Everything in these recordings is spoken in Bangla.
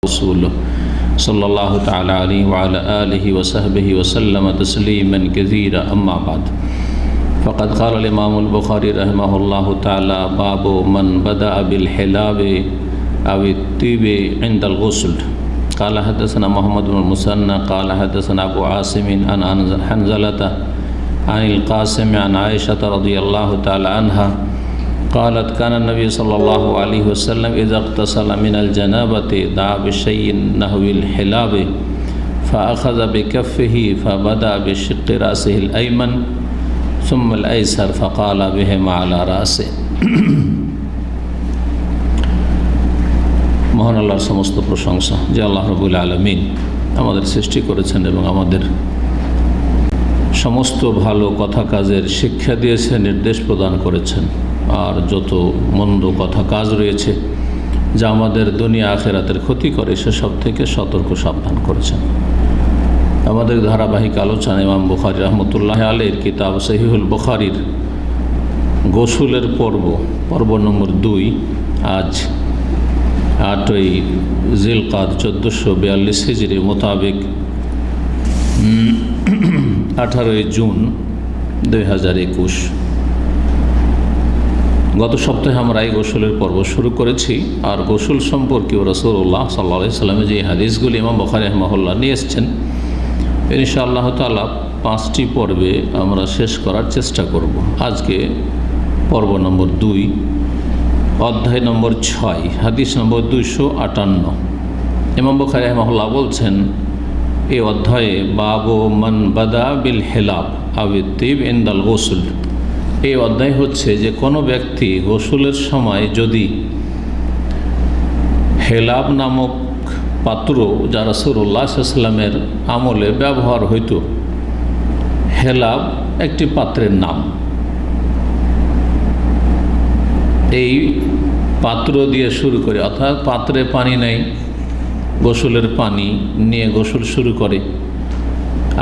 رسوله صلى الله تعالى عليه وعلى آله وصحبه وسلم تسليما كثيرا أما بعد فقد قال الإمام البخاري رحمه الله تعالى باب من بدأ بالحلاب أو الطيب عند الغسل قال حدثنا محمد بن المثنى قال حدثنا أبو عاصم عن حنزلة عن القاسم عن عائشة رضي الله تعالى عنها قالت كان النبي صلى الله عليه وسلم إذا اغتسل من الجنابة دعا بشيء نحو الحلاب فأخذ بكفه فبدأ بشق رأسه الأيمن ثم الأيسر فقال بهما على رأسه মহান আল্লাহর সমস্ত প্রশংসা যে আল্লাহ রাব্বুল আলামিন আমাদের সৃষ্টি করেছেন এবং আমাদের সমস্ত ভালো কথা কাজের শিক্ষা দিয়েছেন, নির্দেশ প্রদান করেছেন। আর যত মন্দ কথা কাজ রয়েছে যা আমাদের দুনিয়া আখিরাতের ক্ষতি করে সেসব থেকে সতর্ক সাবধান করেছেন। আমাদের ধারাবাহিক আলোচনা ইমাম বুখারী রহমতুল্লাহ আলাইহির কিতাব সহিহুল বুখারীর গোসলের পর্ব নম্বর 2। আজ 8ই জিলকাদ 1442 হিজরি মোতাবেক 18ই জুন 2021। গত সপ্তাহে আমরা এই গোসলের পর্ব শুরু করেছি। আর গোসল সম্পর্কেও রাসূলুল্লাহ সাল্লাল্লাহু আলাইহি ওয়াসাল্লামের যে হাদিসগুলি ইমাম বুখারী রাহিমাহুল্লাহ নিয়ে এসেছেন, ইনশাআল্লাহ তাআলা 5টি পর্বে আমরা শেষ করার চেষ্টা করব। আজকে পর্ব নম্বর 2, অধ্যায় নম্বর 6, হাদিস নম্বর 258। ইমাম বুখারী রাহিমাহুল্লাহ বলছেন এই অধ্যায়ে বাবু মান বাদা বিল হিলাব আও তিব ইনদাল গোসল। এই অধ্যায় হচ্ছে যে কোনো ব্যক্তি গোসলের সময় যদি হেলাব নামক পাত্র যা রাসূলুল্লাহ সাল্লাল্লাহু আলাইহি ওয়াসাল্লামের আমলে ব্যবহার হইত, হেলাব একটি পাত্রের নাম, এই পাত্র দিয়ে শুরু করে, অর্থাৎ পাত্রে পানি নেই, গোসলের পানি নিয়ে গোসল শুরু করে,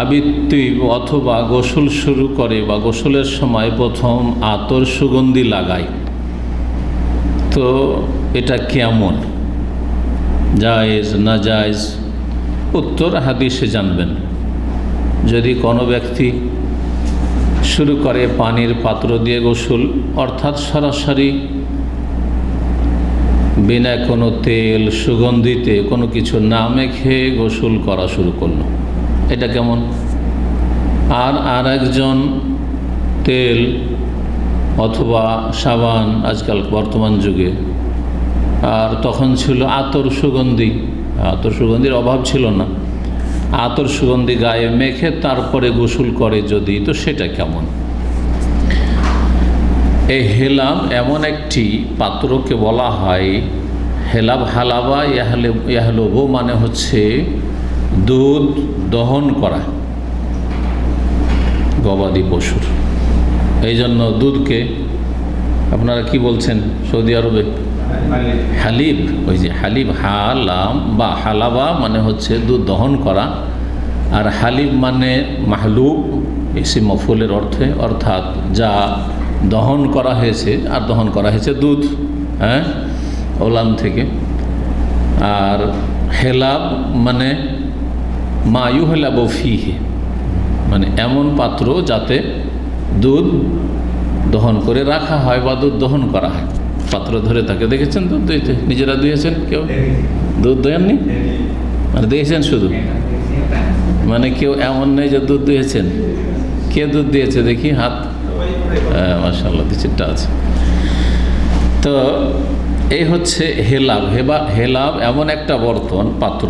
আবিত্তি অথবা গোসল শুরু করে বা গোসলের সময় প্রথম আতর সুগন্ধি লাগায়। তো এটা কেমন, জায়েজ না জায়েজ? উত্তর হাদিসে জানবেন। যদি কোনো ব্যক্তি শুরু করে পানির পাত্র দিয়ে গোসল, অর্থাৎ সরাসরি বিনা কোনো তেল সুগন্ধিতে কোনো কিছু না মেখে গোসল করা শুরু করলো, এটা কেমন? আর একজন তেল অথবা সাবান, আজকাল বর্তমান যুগে, আর তখন ছিল আতর সুগন্ধি, আতর সুগন্ধির অভাব ছিল না, আতর সুগন্ধি গায়ে মেখে তারপরে গোসল করে যদি, তো সেটা কেমন? এই হেলাব এমন একটি পাত্রকে বলা হয় হেলাব, হালাবা ইয়াহলুবু মানে হচ্ছে দুধ দহন করা গবাদি পশুর। এই জন্য দুধকে আপনারা কি বলছেন সৌদি আরবে? হালিব। ওই যে হালিব, হালাম বা হালাবা মানে হচ্ছে দুধ দহন করা, আর হালিব মানে মাহলুব ইসম মফউলের অর্থে, অর্থাৎ যা দহন করা হয়েছে, আর দহন করা হয়েছে দুধ, ওলান থেকে। আর হেলাব মানে মা ইউহলাবু ফিহি, মানে এমন পাত্র যাতে দুধ দহন করে রাখা হয় বা দুধ দহন করা হয়। পাত্র ধরে থাকে, দেখেছেন দুধ দইতে? নিজেরা দুইয়েছেন? কেউ দুধ দোয়াননি? মানে দিয়েছেন শুধু, মানে কেউ এমন নেই যে দুধ দিয়েছেন। কে দুধ দিয়েছে দেখি হাত? মাশাআল্লাহ, চিন্তা আছে। তো এই হচ্ছে হেলাব। হেলাব এমন একটা বর্তন, পাত্র,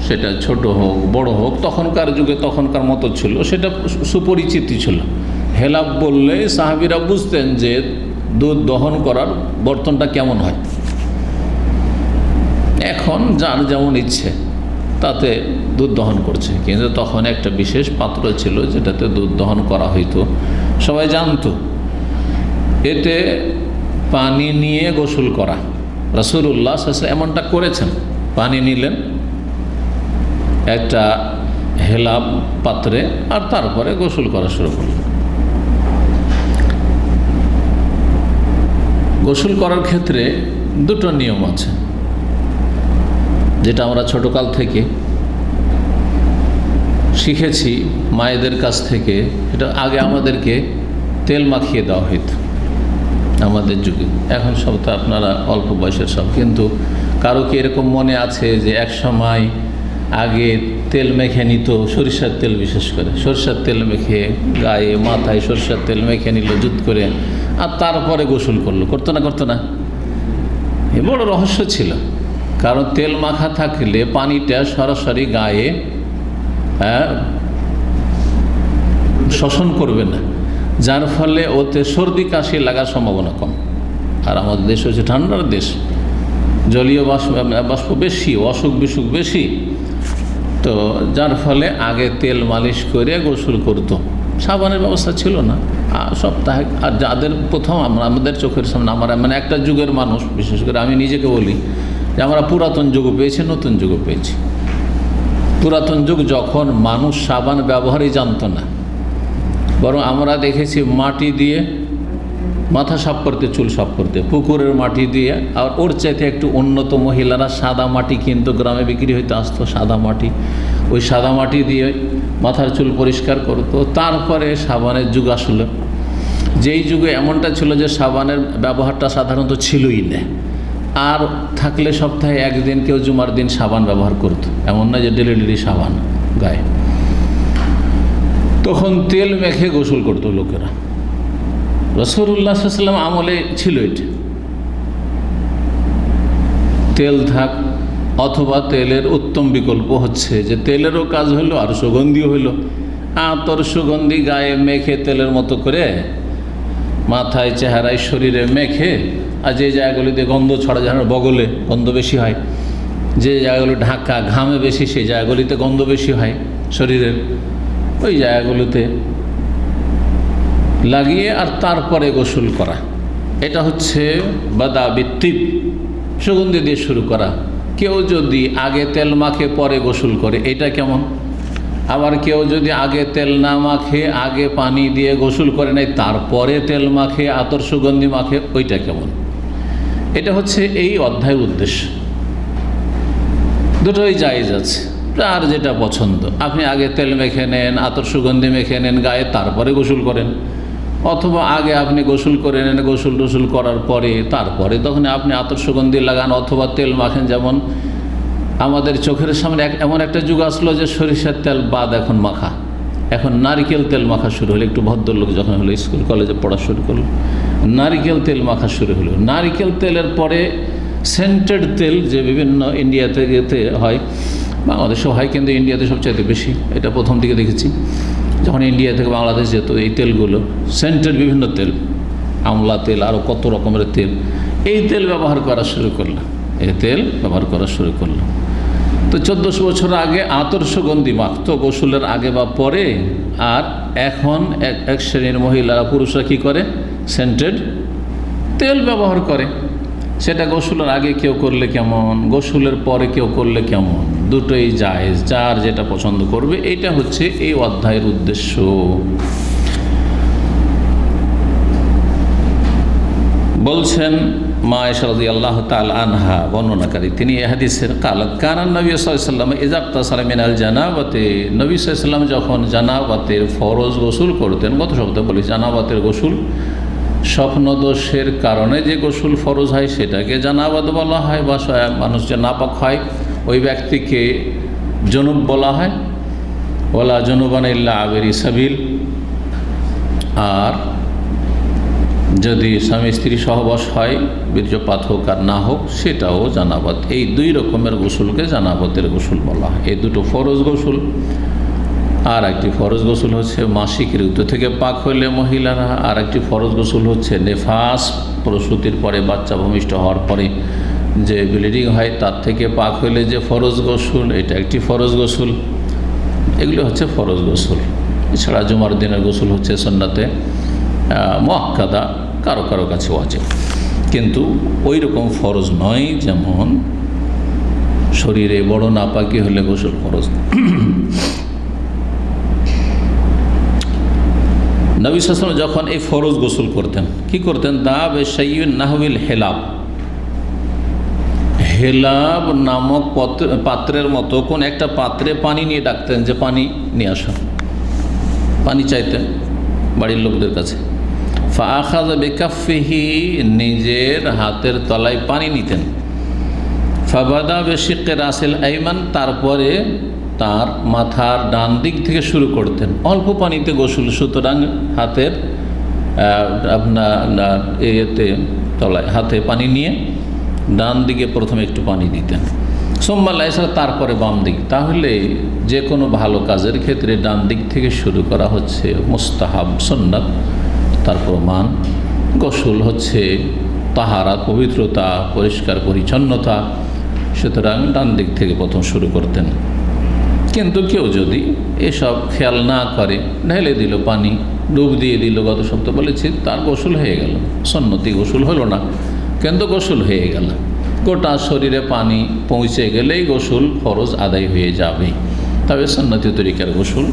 সেটা ছোট হোক বড় হোক, তখনকার যুগে তখনকার মতো ছিল, সেটা সুপরিচিত ছিল। হেলাব বললে সাহাবীরা বুঝতেন যে দুধ দহন করার বর্তনটা কেমন হয়। এখন যার যেমন ইচ্ছে তাতে দুধ দহন করছে, কিন্তু তখন একটা বিশেষ পাত্র ছিল যেটাতে দুধ দহন করা হইতো, সবাই জানতো। এতে পানি নিয়ে গোসল করা, রাসূলুল্লাহ সাল্লাল্লাহু আলাইহি ওয়াসাল্লাম এমনটা করেছেন। পানি নিলেন একটা হেলাব পাত্রে, আর তারপরে গোসল করা শুরু করলেন। গোসল করার ক্ষেত্রে দুটো নিয়ম আছে। যেটা আমরা ছোটকাল থেকে শিখেছি মায়েদের কাছ থেকে। এটা আগে আমাদেরকে তেল মাখিয়ে দেওয়া হইতো আমাদের যুগে। এখন সব তো আপনারা অল্প বয়সের সব, কিন্তু কারো কি এরকম মনে আছে যে এক সময় আগে তেল মেখে নিত, সরিষার তেল, বিশেষ করে সরিষার তেল মেখে গায়ে মাথায় সরিষার তেল মেখে নিল জুত করে, আর তারপরে গোসল করলো? করতো না? করতো না? এ বড় রহস্য ছিল, কারণ তেল মাখা থাকলে পানিটা সরাসরি গায়ে শোষণ করবে না, যার ফলে ওতে সর্দি কাশি লাগার সম্ভাবনা কম। আর আমাদের দেশ হচ্ছে ঠান্ডার দেশ, জলীয় বাষ্প বেশি, অসুখ বিসুখ বেশি, তো যার ফলে আগে তেল মালিশ করে গোসল করতো। সাবানের ব্যবস্থা ছিল না সপ্তাহে। আর যাদের প্রথম আমাদের চোখের সামনে, আমরা মানে একটা যুগের মানুষ, বিশেষ করে আমি নিজেকে বলি যে আমরা পুরাতন যুগও পেয়েছি, নতুন যুগও পেয়েছি। পুরাতন যুগ যখন মানুষ সাবান ব্যবহারই জানতো না, বরং আমরা দেখেছি মাটি দিয়ে মাথা সাফ করতে, চুল সাফ করতে, পুকুরের মাটি দিয়ে। আর ওর চাইতে একটু উন্নত মহিলারা সাদা মাটি কিন্তু গ্রামে বিক্রি হইতে আসতো, সাদা মাটি, ওই সাদা মাটি দিয়ে মাথার চুল পরিষ্কার করতো। তারপরে সাবানের যুগ আসলো, যেই যুগে এমনটা ছিল যে সাবানের ব্যবহারটা সাধারণত ছিলই না, আর থাকলে সপ্তাহে একদিন, কেউ জুমার দিন সাবান ব্যবহার করতো, এমন না যে ডেলি ডেলি সাবান গায়ে। তখন তেল মেখে গোসল করতো লোকেরা। রাসূলুল্লাহ সাল্লাল্লাহু আলাইহি ওয়াসাল্লাম আমলে ছিল এটা। তেল থাক, অথবা তেলের উত্তম বিকল্প হচ্ছে যে তেলেরও কাজ হলো আর সুগন্ধিও হলো। আতর সুগন্ধি গায়ে মেখে তেলের মতো করে মাথায়, চেহারায়, শরীরে মেখে, আর যে জায়গাগুলিতে গন্ধ ছড়া, যেন বগলে গন্ধ বেশি হয়, যে জায়গাগুলো ঢাকা, ঘামে বেশি, সেই জায়গাগুলিতে গন্ধ বেশি হয় শরীরের, ওই জায়গাগুলোতে লাগিয়ে আর তারপরে গোসল করা। এটা হচ্ছে বাদাবিত্তিব, সুগন্ধি দিয়ে শুরু করা। কেউ যদি আগে তেল মাখে পরে গোসল করে, এটা কেমন? আবার কেউ যদি আগে তেল না মাখে, আগে পানি দিয়ে গোসল করে নেয়, তারপরে তেল মাখে, আতর সুগন্ধি মাখে, ওইটা কেমন? এটা হচ্ছে এই অধ্যায়ের উদ্দেশ্য। দুটোই জায়েজ আছে, আর যেটা পছন্দ। আপনি আগে তেল মেখে নেন, আতর সুগন্ধি মেখে নেন গায়ে, তারপরে গোসল করেন, অথবা আগে আপনি গোসল করে নেন, গোসল টোসল করার পরে তারপরে তখন আপনি আতর সুগন্ধি লাগান অথবা তেল মাখেন। যেমন আমাদের চোখের সামনে এমন একটা যুগ আসলো যে সরিষার তেল বাদ এখন মাখা, এখন নারিকেল তেল মাখা শুরু হলো। একটু ভদ্রলোক যখন হলো, স্কুল কলেজে পড়া শুরু করলো, নারিকেল তেল মাখা শুরু হলো। নারিকেল তেলের পরে সেন্টেড তেল, যে বিভিন্ন ইন্ডিয়াতে হয়, বাংলাদেশেও হয়, কিন্তু ইন্ডিয়াতে সবচাইতে বেশি। এটা প্রথম দিকে দেখেছি যখন ইন্ডিয়া থেকে বাংলাদেশ যেত, এই তেলগুলো সেন্টেড বিভিন্ন তেল, আমলা তেল, আরও কত রকমের তেল, এই তেল ব্যবহার করা শুরু করলো, এই তেল ব্যবহার করা শুরু করলো। তো 1400 বছর আগে আতর সুগন্ধি মাখতো গোসলের আগে বা পরে, আর এখন এক শ্রেণীর মহিলারা, পুরুষরা কি করে? সেন্টেড তেল ব্যবহার করে। সেটা গোসলের আগে কেউ করলে কেমন, গোসলের পরে কেউ করলে কেমন, দুটোই জায়েজ, যার যেটা পছন্দ করবে। এইটা হচ্ছে এই অধ্যায়ের উদ্দেশ্য। বলছেন মা আয়েশা রাদিয়াল্লাহু তাআলা আনহা বর্ণনাকারী, তিনি এই হাদিসের কালাত কানান নবী সাল্লাল্লাহু আলাইহি ওয়াসাল্লাম ইযা ইগতাসালা মিনাল জানাবাতি, নবী সাল্লাল্লাহু আলাইহি ওয়াসাল্লাম যখন জানাবাতের ফরজ গোসল করতেন, গত সপ্তাহে বলি জানাবাতের গোসল স্বপ্নদোষের কারণে যে গোসল ফরজ হয় সেটাকে জানাবাত বলা হয়, বা মানুষ যে নাপাক হয় ওই ব্যক্তিকে জনুব বলা হয়। ওয়ালা জুনুবান ইল্লা আবিরি সাবিল। আর যদি স্বামী স্ত্রী সহবাস হয়, বীর্যপাত হোক আর না হোক, সেটাও জানাবাত। এই দুই রকমের গোসলকে জানাবাতের গোসল বলা হয়। এই দুটো ফরজ গোসল। আর একটি ফরজ গোসল হচ্ছে মাসিক ঋতু থেকে পাক হইলে মহিলারা, আর একটি ফরজ গোসল হচ্ছে নেফাস, প্রসূতির পরে, বাচ্চা ভূমিষ্ঠ হওয়ার পরে যে ব্লিডিং হয়, তার থেকে পাক হইলে যে ফরজ গোসল, এটা একটি ফরজ গোসল। এগুলো হচ্ছে ফরজ গোসল। এছাড়া জুমার দিনের গোসল হচ্ছে সুন্নাতে মুআক্কাদা, কারো কারো কাছে ওয়াজিব, কিন্তু ওই রকম ফরজ নয় যেমন শরীরে বড় নাপাকি হলে গোসল ফরজ। নবী সাল্লাল্লাহু আলাইহি ওয়াসাল্লাম যখন এই ফরজ গোসল করতেন, কি করতেন? দা বেশাইয়ুন নাহউল হেলাব, হেলাব নামক পাত্রের মতো কোন একটা পাত্রে পানি নিয়ে ডাকতেন যে পানি নিয়ে আসো, পানি চাইতেন বাড়ির লোকদের কাছে। ফাআখাযা বিকাফিহি, নিজের হাতের তলায় পানি নিতেন। ফাবাদা বিশিক্কি রাসিল আইমান, তারপরে তার মাথার ডান দিক থেকে শুরু করতেন। অল্প পানিতে গোসল, সুতরাং হাতের আপনার এতে তলায় হাতে পানি নিয়ে ডান দিকে প্রথমে একটু পানি দিতেন। সুম্মা লাইসার, তারপরে বাম দিক। তাহলে যে কোনো ভালো কাজের ক্ষেত্রে ডান দিক থেকে শুরু করা হচ্ছে মুস্তাহাব, সুন্নাত। তার প্রমাণ গোসল হচ্ছে তাহারা, পবিত্রতা, পরিষ্কার পরিচ্ছন্নতা, সুতরাং ডান দিক থেকে প্রথম শুরু করতেন। কিন্তু কেউ যদি এসব খেয়াল না করে, ঢেলে দিল পানি, ডুব দিয়ে দিল, গত সপ্তাহ বলেছি, তার গোসল হয়ে গেল। সুন্নতি গোসল হলো না, কিন্তু গোসল হয়ে গেল। গোটা শরীরে পানি পৌঁছে গেলেই গোসল ফরজ আদায় হয়ে যাবে। তবে সুন্নতি তরিকার গোসল,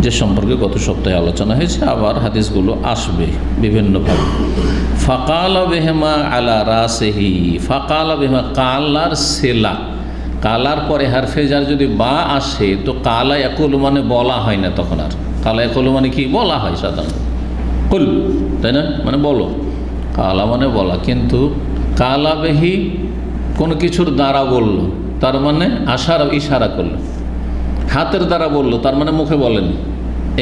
যে সম্পর্কে গত সপ্তাহে আলোচনা হয়েছে, আবার হাদিসগুলো আসবে বিভিন্নভাবে। ফাকালা বেহেমা আলা রাসেহি, ফাকালা বেহেমা, কালার সেলা, কালার পরে হারফেজার যদি বা আসে তো কালা একুল মানে বলা হয় না, তখন আর কালা একুল মানে কি বলা হয় সাধারণত কুল, তাই না, মানে বলো। কালা মানে বলা, কিন্তু কালা বেহি কোনো কিছুর দ্বারা বলল, তার মানে ইশারা করলো। হাতের দ্বারা বললো, তার মানে মুখে বলেনি,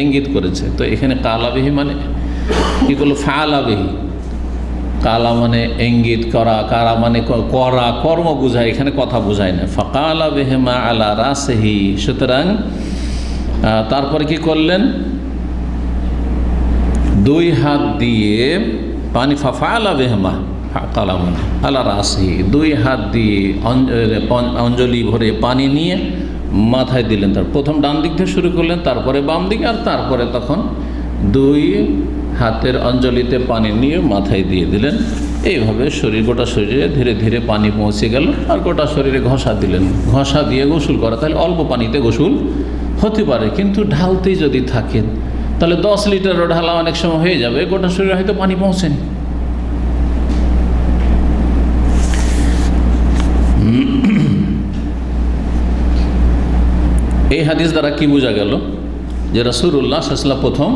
ইঙ্গিত করেছে। তো এখানে কালা বেহি মানে কি করলো, ফালা বেহি। কালা মানে ইঙ্গিত করা, কারা মানে করা, কর্ম বোঝায়, এখানে কথা বোঝায় না। ফাকালা বেহেমা আলা রাসেহি, সুতরাং তারপরে কি করলেন, দুই হাত দিয়ে পানি, ফাফালা বেহেমা কালা মানে আলা রাসেহি, দুই হাত দিয়ে অঞ্জলি ভরে পানি নিয়ে মাথায় দিলেন। তার প্রথম ডান দিক থেকে শুরু করলেন, তারপরে বাম দিকে, আর তারপরে তখন দুই হাতের অঞ্জলিতে পানি নিয়ে মাথায় দিয়ে দিলেন। এইভাবে গোটা শরীরে ধীরে ধীরে পানি পৌঁছে গেল, আর গোটা শরীরে ঘষা দিলেন। ঘষা দিয়ে গোসল করা, তাহলে অল্প পানিতে গোসল হতে পারে, কিন্তু ঢালতেই যদি থাকেন তাহলে 10 লিটারও ঢালা অনেক সময় হয়ে যাবে, গোটা শরীরে হয়তো পানি পৌঁছেনি। এই হাদিস দ্বারা কি বোঝা গেল, যে রাসূলুল্লাহ সাল্লাল্লাহু আলাইহি ওয়াসাল্লাম প্রথম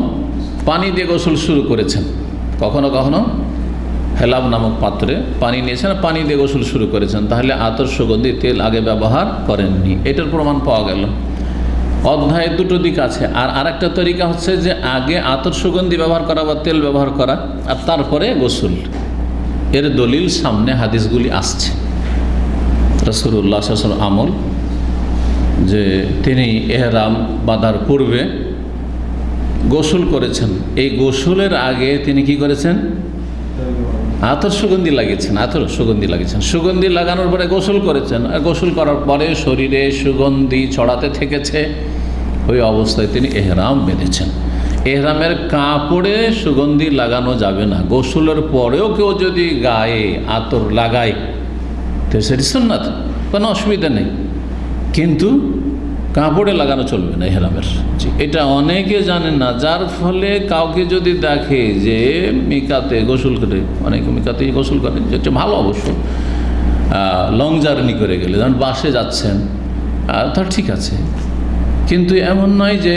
পানি দিয়ে গোসল শুরু করেছেন। কখনো কখনো হেলাব নামক পাত্রে পানি নিয়েছেন, পানি দিয়ে গোসল শুরু করেছেন। তাহলে আতর সুগন্ধি তেল আগে ব্যবহার করেননি, এটার প্রমাণ পাওয়া গেল। অধ্যায়ে দুটো দিক আছে। আর আরেকটা তরিকা হচ্ছে যে আগে আতর সুগন্ধি ব্যবহার করা বা তেল ব্যবহার করা, আর তারপরে গোসল। এর দলিল সামনে হাদিসগুলি আসছে। রাসূলুল্লাহ সাল্লাল্লাহু আলাইহি ওয়াসাল্লাম আমল, যে তিনি এহরাম বাঁধার পূর্বে গোসল করেছেন। এই গোসলের আগে তিনি কি করেছেন, আতর সুগন্ধি লাগিয়েছেন, আতর সুগন্ধি লাগিয়েছেন। সুগন্ধি লাগানোর পরে গোসল করেছেন, আর গোসল করার পরে শরীরে সুগন্ধি ছড়াতে থেকেছে, ওই অবস্থায় তিনি এহরাম বেঁধেছেন। এহরামের কাপড়ে সুগন্ধি লাগানো যাবে না। গোসলের পরেও কেউ যদি গায়ে আতর লাগায় তো সেটি সুন্নাত, কোনো অসুবিধা নেই, কিন্তু কাপড়ে লাগানো চলবে না এহরামের। এটা অনেকে জানেন না, যার ফলে কাউকে যদি দেখে যে মিকাতে গোসল করে, অনেকে মিকাতেই গোসল করে, যেটা ভালো অবশ্য, লং জার্নি করে গেলে, যেমন বাসে যাচ্ছেন, তা ঠিক আছে, কিন্তু এমন নয় যে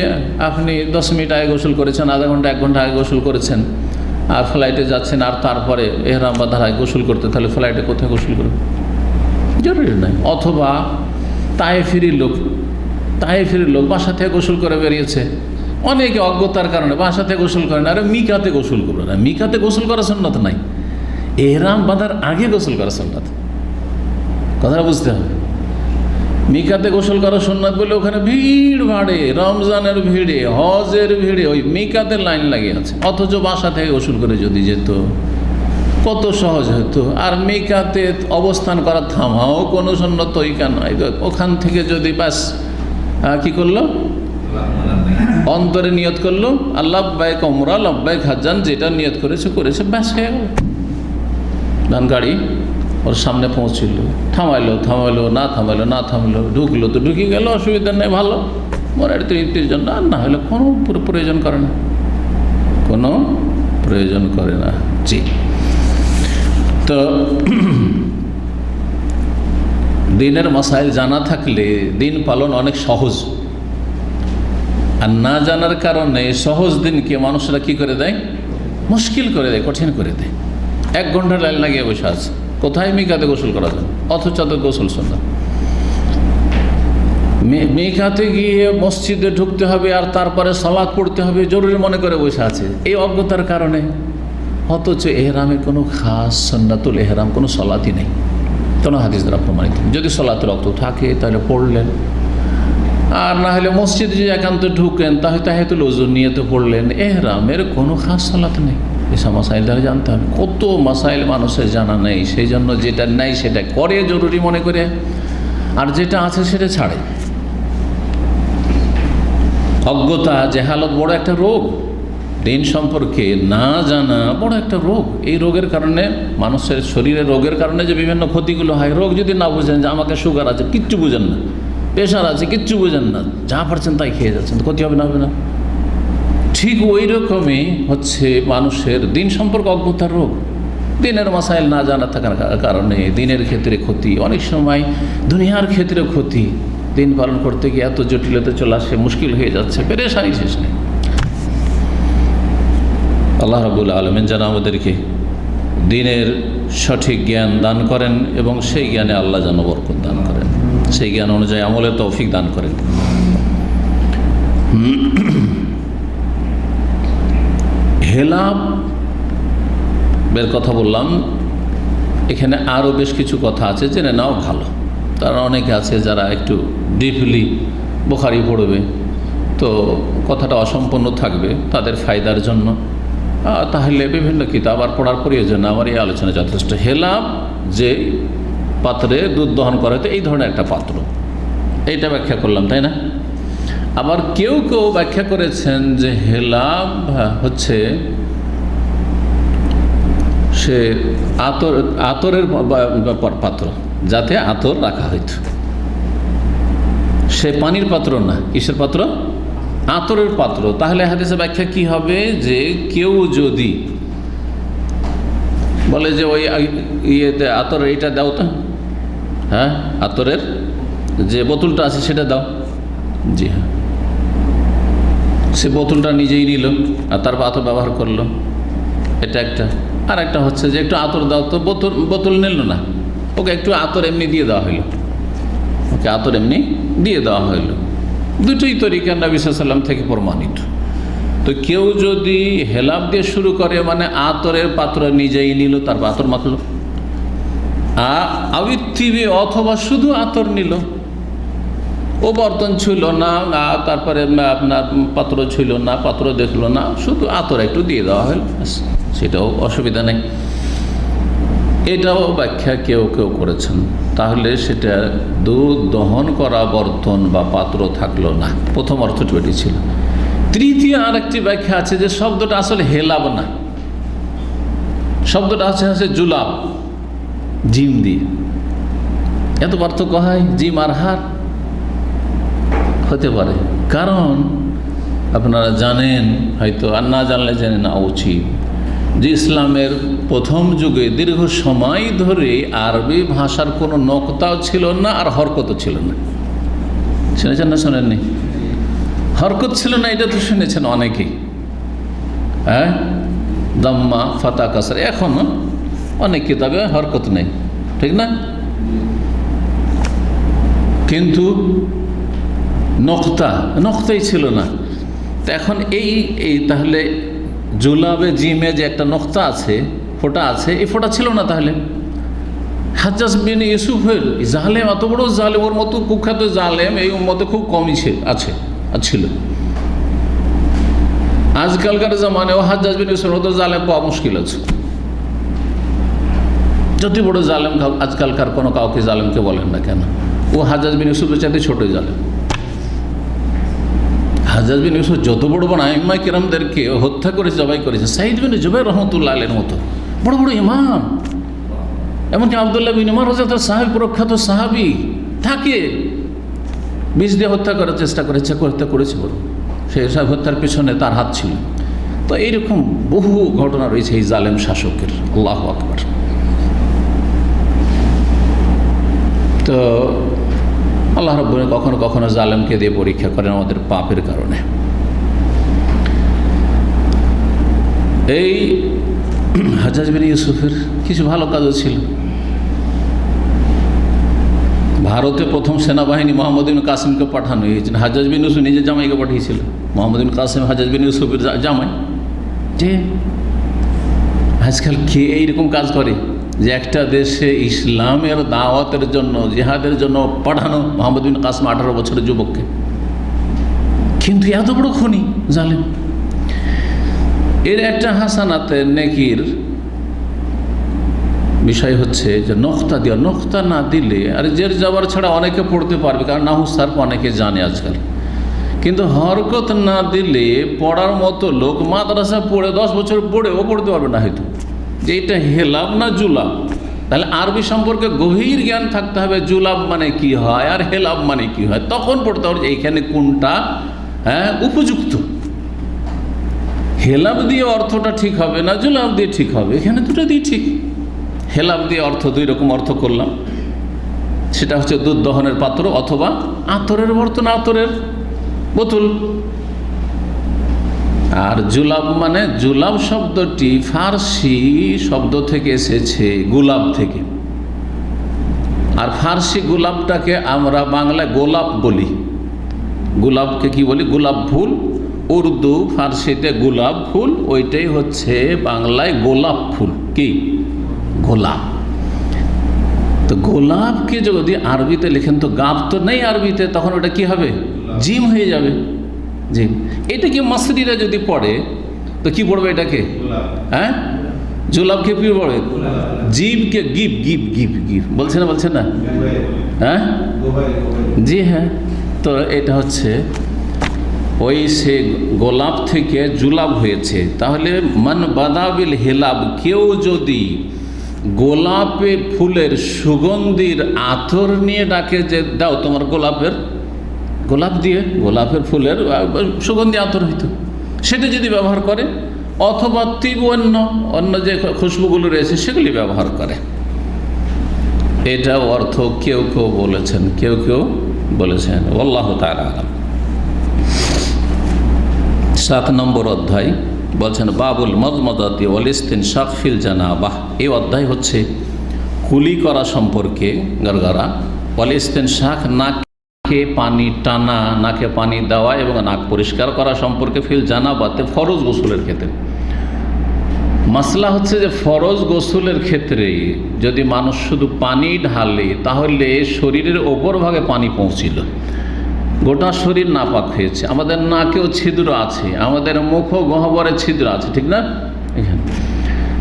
আপনি 10 মিনিট আগে গোসল করেছেন, আধা ঘন্টা 1 ঘন্টা আগে গোসল করেছেন, আর ফ্লাইটে যাচ্ছেন, আর তারপরে এহরাম বাঁধার আগে গোসল করতে, তাহলে ফ্লাইটে কোথায় গোসল করবে, জরুরি নয়। অথবা তায়েফের লোক বাসা থেকে গোসল করে বেরিয়েছে, অনেকে অজ্ঞতার কারণে বাসা থেকে গোসল করে না, আরে মিকাতে গোসল করবে না। মিকাতে গোসল করা সুন্নাত নাই, এহরাম বাঁধার আগে গোসল করা সুন্নাত, কথাটা বুঝতে হবে। মিকাতে গোসল করা সুন্নাত বলে ওখানে ভিড় বাড়ে, রমজানের ভিড়ে, হজের ভিড়ে, ওই মিকাতে লাইন লাগিয়ে আছে। অথচ বাসা থেকে গোসল করে যদি যেত কত সহজ হতো। আর মিকাতে অবস্থান করা থামাও কোনো সুন্নত তরিকা নয়। ওখান থেকে যদি ব্যাস কি করলো, অন্তরে নিয়ত করলো আল্লাহ্বাইক উমরা লাব্বাইক হাজ্জান, যেটা নিয়ত করেছে ব্যাস হয়ে গেল। ধান গাড়ি ওর সামনে পৌঁছিল, থামাইলো না থামাইলো, ঢুকলো তো ঢুকে গেল, অসুবিধা নেই, ভালো, মনের তৃপ্তির জন্য। আর না হলে কোনো প্রয়োজন করে না, কোনো প্রয়োজন করে না। জি, তো দিনের মাসাইল জানা থাকলে দিন পালন অনেক সহজ, আর না জানার কারণে সহজ দিনকে মানুষরা কি করে দেয়, মুশকিল করে দেয়, কঠিন করে দেয়। 1 ঘন্টা লাইন লাগিয়ে বসে আছে, কোথায় মিকাতে গোসল করা যায়, অথচ তো গোসল সুন্নাত। মিকাতে গিয়ে মসজিদে ঢুকতে হবে আর তারপরে সালাত পড়তে হবে জরুরি মনে করে বসে আছে এই অজ্ঞতার কারণে। অথচ এহরামে কোনো খাস সুন্নাতুল এহরাম কোনো সালাতই নেই, কোনো হাদিস দ্বারা প্রমাণিত। যদি সালাতের রক্ত থাকে তাহলে পড়লেন, আর না হলে মসজিদে যদি একান্ত ঢুকেন তাহলে তাহিয়াতুল ওযু নিয়তে পড়লেন। এহরামের কোনো খাস সালাত নেই। এসব মাসাইল দ্বারা জানতে হবে। কত মাসাইল মানুষের জানা নেই, সেই জন্য যেটা নেই সেটা করে জরুরি মনে করে, আর যেটা আছে সেটা ছাড়ে। অজ্ঞতা, জেহালত বড় একটা রোগ। দিন সম্পর্কে না জানা বড় একটা রোগ। এই রোগের কারণে মানুষের শরীরে রোগের কারণে যে বিভিন্ন ক্ষতিগুলো হয়, রোগ যদি না বুঝেন যে আমাকে সুগার আছে, কিচ্ছু বুঝেন না, প্রেশার আছে, কিচ্ছু বুঝেন না, যা পারছেন তাই খেয়ে যাচ্ছেন, তো ক্ষতি হবে না, হবে না? ঠিক ওই রকমই হচ্ছে মানুষের দিন সম্পর্কে অজ্ঞতার রোগ। দিনের মাসাইল না জানা থাকার কারণে দিনের ক্ষেত্রে ক্ষতি, অনেক সময় দুনিয়ার ক্ষেত্রে ক্ষতি। দিন পালন করতে গিয়ে এত জটিলতা চলে আসে, মুশকিল হয়ে যাচ্ছে, পেরেশানি শেষ নেই। আল্লাহ রাব্বুল আলামিন যেন আমাদেরকে দিনের সঠিক জ্ঞান দান করেন এবং সেই জ্ঞানে আল্লাহ যেন বরকত দান করেন, সেই জ্ঞান অনুযায়ী আমলের তৌফিক দান করেন। হেলাবের কথা বললাম, এখানে আরও বেশ কিছু কথা আছে, জেনে নাও ভালো। তারা অনেকে আছে যারা একটু ডিপলি বুখারী পড়বে, তো কথাটা অসম্পূর্ণ থাকবে তাদের ফায়দার জন্য, তাহলে বিভিন্ন কিতাব আর পড়ার প্রয়োজন। আমার এই আলোচনা যথেষ্ট। হেলাব যে পাত্রে দুধ দহন করা হতো, এই ধরনের একটা পাত্র, এইটা ব্যাখ্যা করলাম, তাই না? আবার কেউ কেউ ব্যাখ্যা করেছেন যে হেলাব হচ্ছে সে আতরের পাত্র, যাতে আতর রাখা হইত। সে পানির পাত্র না, কিসের পাত্র? আতরের পাত্র। তাহলে হাদিসের ব্যাখ্যা কি হবে? যে কেউ যদি বলে যে ওই ইয়েতে আতর এইটা দাও তো, হ্যাঁ, আতরের যে বোতলটা আছে সেটা দাও, জি হ্যাঁ, সে বোতলটা নিজেই নিল আর তারপর আতর ব্যবহার করলো, এটা একটা। আর একটা হচ্ছে যে একটু আতর দাও তো, বোতল নিল না, ওকে একটু আতর এমনি দিয়ে দেওয়া হইল, ওকে আতর এমনি দিয়ে দেওয়া হইল। দুটোই তরিকা নবী সাল্লাল্লাহু আলাইহি ওয়াসাল্লাম থেকে প্রমাণিত। তো কেউ যদি হেলাব দিয়ে শুরু করে, মানে আতরের পাত্র নিজেই নিল, তারপর আতর মাখলো, আবিত্তিবি অথবা শুধু আতর নিল, ও বর্তন ছিল না, তারপরে আপনার পাত্র ছিল না, পাত্র দেখলো না, শুধু আতর একটু দিয়ে দেওয়া হল, সেটাও অসুবিধা নেই। এটাও ব্যাখ্যা কেউ কেউ করেছেন। তাহলে সেটা দুধ দহন করা বর্তন বা পাত্র থাকলো না। প্রথম অর্থটি এটি ছিল। তৃতীয় আরেকটি ব্যাখ্যা আছে যে শব্দটা আসলে হেলাব না, শব্দটা আছে জুলাব, জিম দিয়ে। এত পার্থক্য হয় জিম আর হার? হতে পারে, কারণ আপনারা জানেন হয়তো, আর না জানলে জেনে নেওয়া উচিত যে ইসলামের প্রথম যুগে দীর্ঘ সময় ধরে আরবি ভাষার কোনো নকতাও ছিল না আর হরকতও ছিল না। শুনেছেন না শোনেননি? হরকত ছিল না, এটা তো শুনেছেন অনেকেই, হ্যাঁ, দাম্মা ফাতা কাসর। এখনও অনেক কিতাবে হরকত নেই, ঠিক না? কিন্তু নকতাই ছিল না। তো এখন এই তাহলে জুলাবে জিমে যে একটা নকতা আছে, ফোঁটা আছে, এই ফোঁটা ছিল না। তাহলে হাজ্জাজ বিন ইউসুফের জালেম, এত বড় জালেম, ওর মতো কুখ্যাত জালেম এই উম্মতে খুব কমই ছিল। আজকালকার জামানে ও হাজ্জাজ বিন ইউসুফের মতো জালেম পাওয়া মুশকিল আছে। যত বড় জালেম আজকালকার কোনো কাউকে জালেমকে বলেন না কেন, ও হাজ্জাজ বিন ইউসুফের চাইতে ছোটই জালেম। হাজ্জাজ বিন ইউসুফ যত বড় বড় আইম্মায়ে কেরামদেরকে হত্যা করেছে, জবাই করেছে। সাঈদ বিন জুবাইর রাহমাতুল্লাহ আলাইহির মতো বড় বড় ইমাম, এমনকি আব্দুল্লাহ বিন উমর রাদিয়াল্লাহু সাহাবী, প্রখ্যাত সাহাবী, তাকে বিষ দিয়ে হত্যা করার চেষ্টা করেছে, হত্যা করেছে। বড় সেই সব হত্যার পিছনে তার হাত ছিল। তো এইরকম বহু ঘটনা রয়েছে এই জালেম শাসকের। আল্লাহু আকবার। তো আল্লাহ রাব্বুল কখনো কখনো জালেমকে দিয়ে পরীক্ষা করেন আমাদের পাপের কারণে। এই হাজ্জাজ বিন ইউসুফের কিছু ভালো কাজও ছিল। ভারতে প্রথম সেনাবাহিনী মোহাম্মদ বিন কাসিমকে পাঠানো হয়েছিল। হাজ্জাজ বিন ইউসুফ নিজের জামাইকে পাঠিয়েছিল। মোহাম্মদ বিন কাসিম হাজ্জাজ বিন ইউসুফের জামাই। যে আজকাল কে এইরকম কাজ করে যে একটা দেশে ইসলামের দাওয়াতের জন্য, জিহাদের জন্য পাঠানো মোহাম্মদ বিন কাসিম 18 বছরের যুবককে, কিন্তু এত বড় খুনি জালেম। এর একটা হাসানাতে নেকির বিষয় হচ্ছে যে নোক্তা দেওয়া। নোক্তা না দিলে আর জের জবর ছাড়া অনেকে পড়তে পারবে, কারণ নাহু সারফ অনেকে জানে আজকাল, কিন্তু হরকত না দিলে পড়ার মতো লোক মাদ্রাসা পড়ে 10 বছর পড়েও পড়তে পারবে না হয়তো, যে এটা হেলাব না জুলাব। তাহলে আরবি সম্পর্কে গভীর জ্ঞান থাকতে হবে, জুলাব মানে কি হয় আর হেলাব মানে কি হয়, তখন পড়তে হবে এইখানে কোনটা উপযুক্ত। হেলাব দিয়ে অর্থটা ঠিক হবে না, জুলাব দিয়ে ঠিক হবে, এখানে দুটো দিয়ে ঠিক। হেলাব দিয়ে অর্থ 2 রকম অর্থ করলাম, সেটা হচ্ছে দুধ দহনের পাত্র অথবা আতরের বর্তন, আতরের বোতল। আর জুলাব মানে, জুলাব শব্দটি ফার্সি শব্দ থেকে এসেছে, গুলাব থেকে। আর ফার্সি গোলাপটাকে আমরা বাংলায় গোলাপ বলি। গোলাপকে কি বলি? গোলাপ ফুল। উর্দু ফার্সিতে গোলাপ ফুল, ওইটাই হচ্ছে বাংলায় গোলাপ ফুল। কি? গোলাপ। তো গোলাপকে যদি আরবিতে লেখেন, তো গাব তো নেই আরবিতে, তখন ওটা কি হবে? জিম হয়ে যাবে, জিম। এটাকে মাসরিরা যদি পড়ে তো কি পড়বে এটাকে? হ্যাঁ, জুলাবকে কি পড়বে? জিমকে গিব, গিব গিব গিব বলছে না, বলছে না? হ্যাঁ, জি হ্যাঁ। তো এটা হচ্ছে ওই সে গোলাপ থেকে জুলাব হয়েছে। তাহলে মান বাদাবিল হেলাব, কেউ যদি গোলাপে ফুলের সুগন্ধির আতর নিয়ে ডাকে যে দাও তোমার গোলাপের, গোলাপ দিয়ে গোলাপের ফুলের সুগন্ধি আতর হইতো, সেটা যদি ব্যবহার করে, অথবা অন্য যে খুশবুগুলো রয়েছে সেগুলি ব্যবহার করে, এটাও অর্থ কেউ কেউ বলেছেন, কেউ কেউ বলেছেন। আল্লাহু তাআলা আলাম। 7 নম্বর অধ্যায় বলছেন বাবুল মদমদাতি ওয়াল ইস্তিনশাক ফিল জানাবাহ। এই অধ্যায় হচ্ছে কুলি করা সম্পর্কে, গারগারা। ওয়াল ইস্তিনশাক, নাকে পানি টানা, নাকে পানি দেওয়া এবং নাক পরিষ্কার করা সম্পর্কে, ফিল জানাবাতে, ফরজ গোসলের ক্ষেত্রে। মাসলা হচ্ছে যে ফরজ গোসলের ক্ষেত্রে যদি মানুষ শুধু পানি ঢালে, তাহলে শরীরের ওপর ভাগে পানি পৌঁছিল, গোটা শরীর নাপাক হয়েছে। আমাদের নাকেও ছিদ্র আছে, আমাদের মুখও গহ্বরে ছিদ্র আছে, ঠিক না? এখানে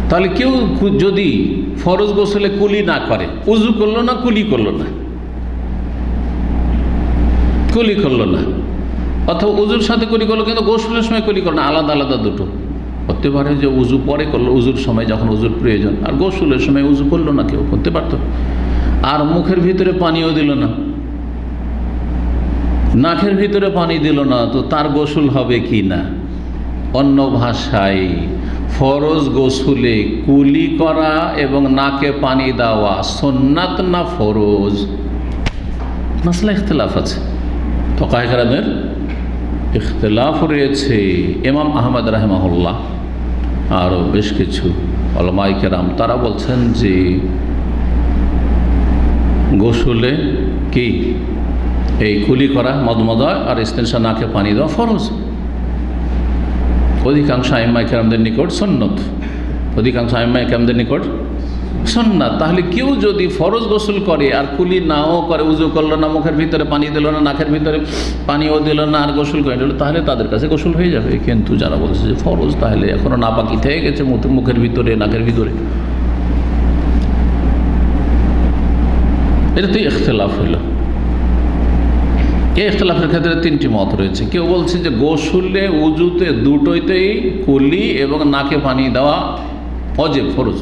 তাহলে কেউ যদি ফরজ গোসলে কুলি না করে, উজু করলো না, কুলি করলো না, কুলি করলো না, অথবা উজুর সাথে কুলি করলো কিন্তু গোসলের সময় কুলি করলো না, আলাদা আলাদা দুটো করতে পারে। যে উজু পরে করলো, উজুর সময় যখন উজুর প্রয়োজন, আর গোসলের সময় উজু করলো না, কেউ করতে পারতো। আর মুখের ভিতরে পানিও দিল না, নাকের ভিতরে পানি দিল না, তো তার গোসল হবে কি না? অন্য ভাষায় ফরজ গোসলে কুলি করা এবং নাকে পানি দেওয়া সুন্নাত না ফরজ? মাসলা ইখতিলাফ আছে, ফুকাহা কেরামের ইখতিলাফ রয়েছে। ইমাম আহমদ রাহিমাহুল্লাহ আরও বেশ কিছু উলামায়ে কেরাম তারা বলছেন যে গোসলে কি এই কুলি করা, মদমদা আর ইস্তেনশাক, নাকে পানি দেওয়া ফরজ। অধিকাংশ আইম্মায়ে কেরামদের নিকট সুন্নত, অধিকাংশ আইম্মায়ে কেরামদের নিকট সুন্নাত। তাহলে কেউ যদি ফরজ গোসল করে আর কুলি নাও করে, উজু করলো না, মুখের ভিতরে পানি দিল না, নাকের ভিতরে পানিও দিল না, আর গোসল করে নিল, তাহলে তাদের কাছে গোসল হয়ে যাবে। কিন্তু যারা বলছে যে ফরজ, তাহলে এখনও নাপাকি থেকে গেছে মুখের ভিতরে, নাকের ভিতরে, এটা তো ইখতিলাফ হইল। এই ইখতিলাফের ক্ষেত্রে 3টি মত রয়েছে। কেউ বলছে যে গোসলে, উজুতে, দুটোইতেই কুলি এবং নাকে পানি দেওয়া ওয়াজিব, ফরজ।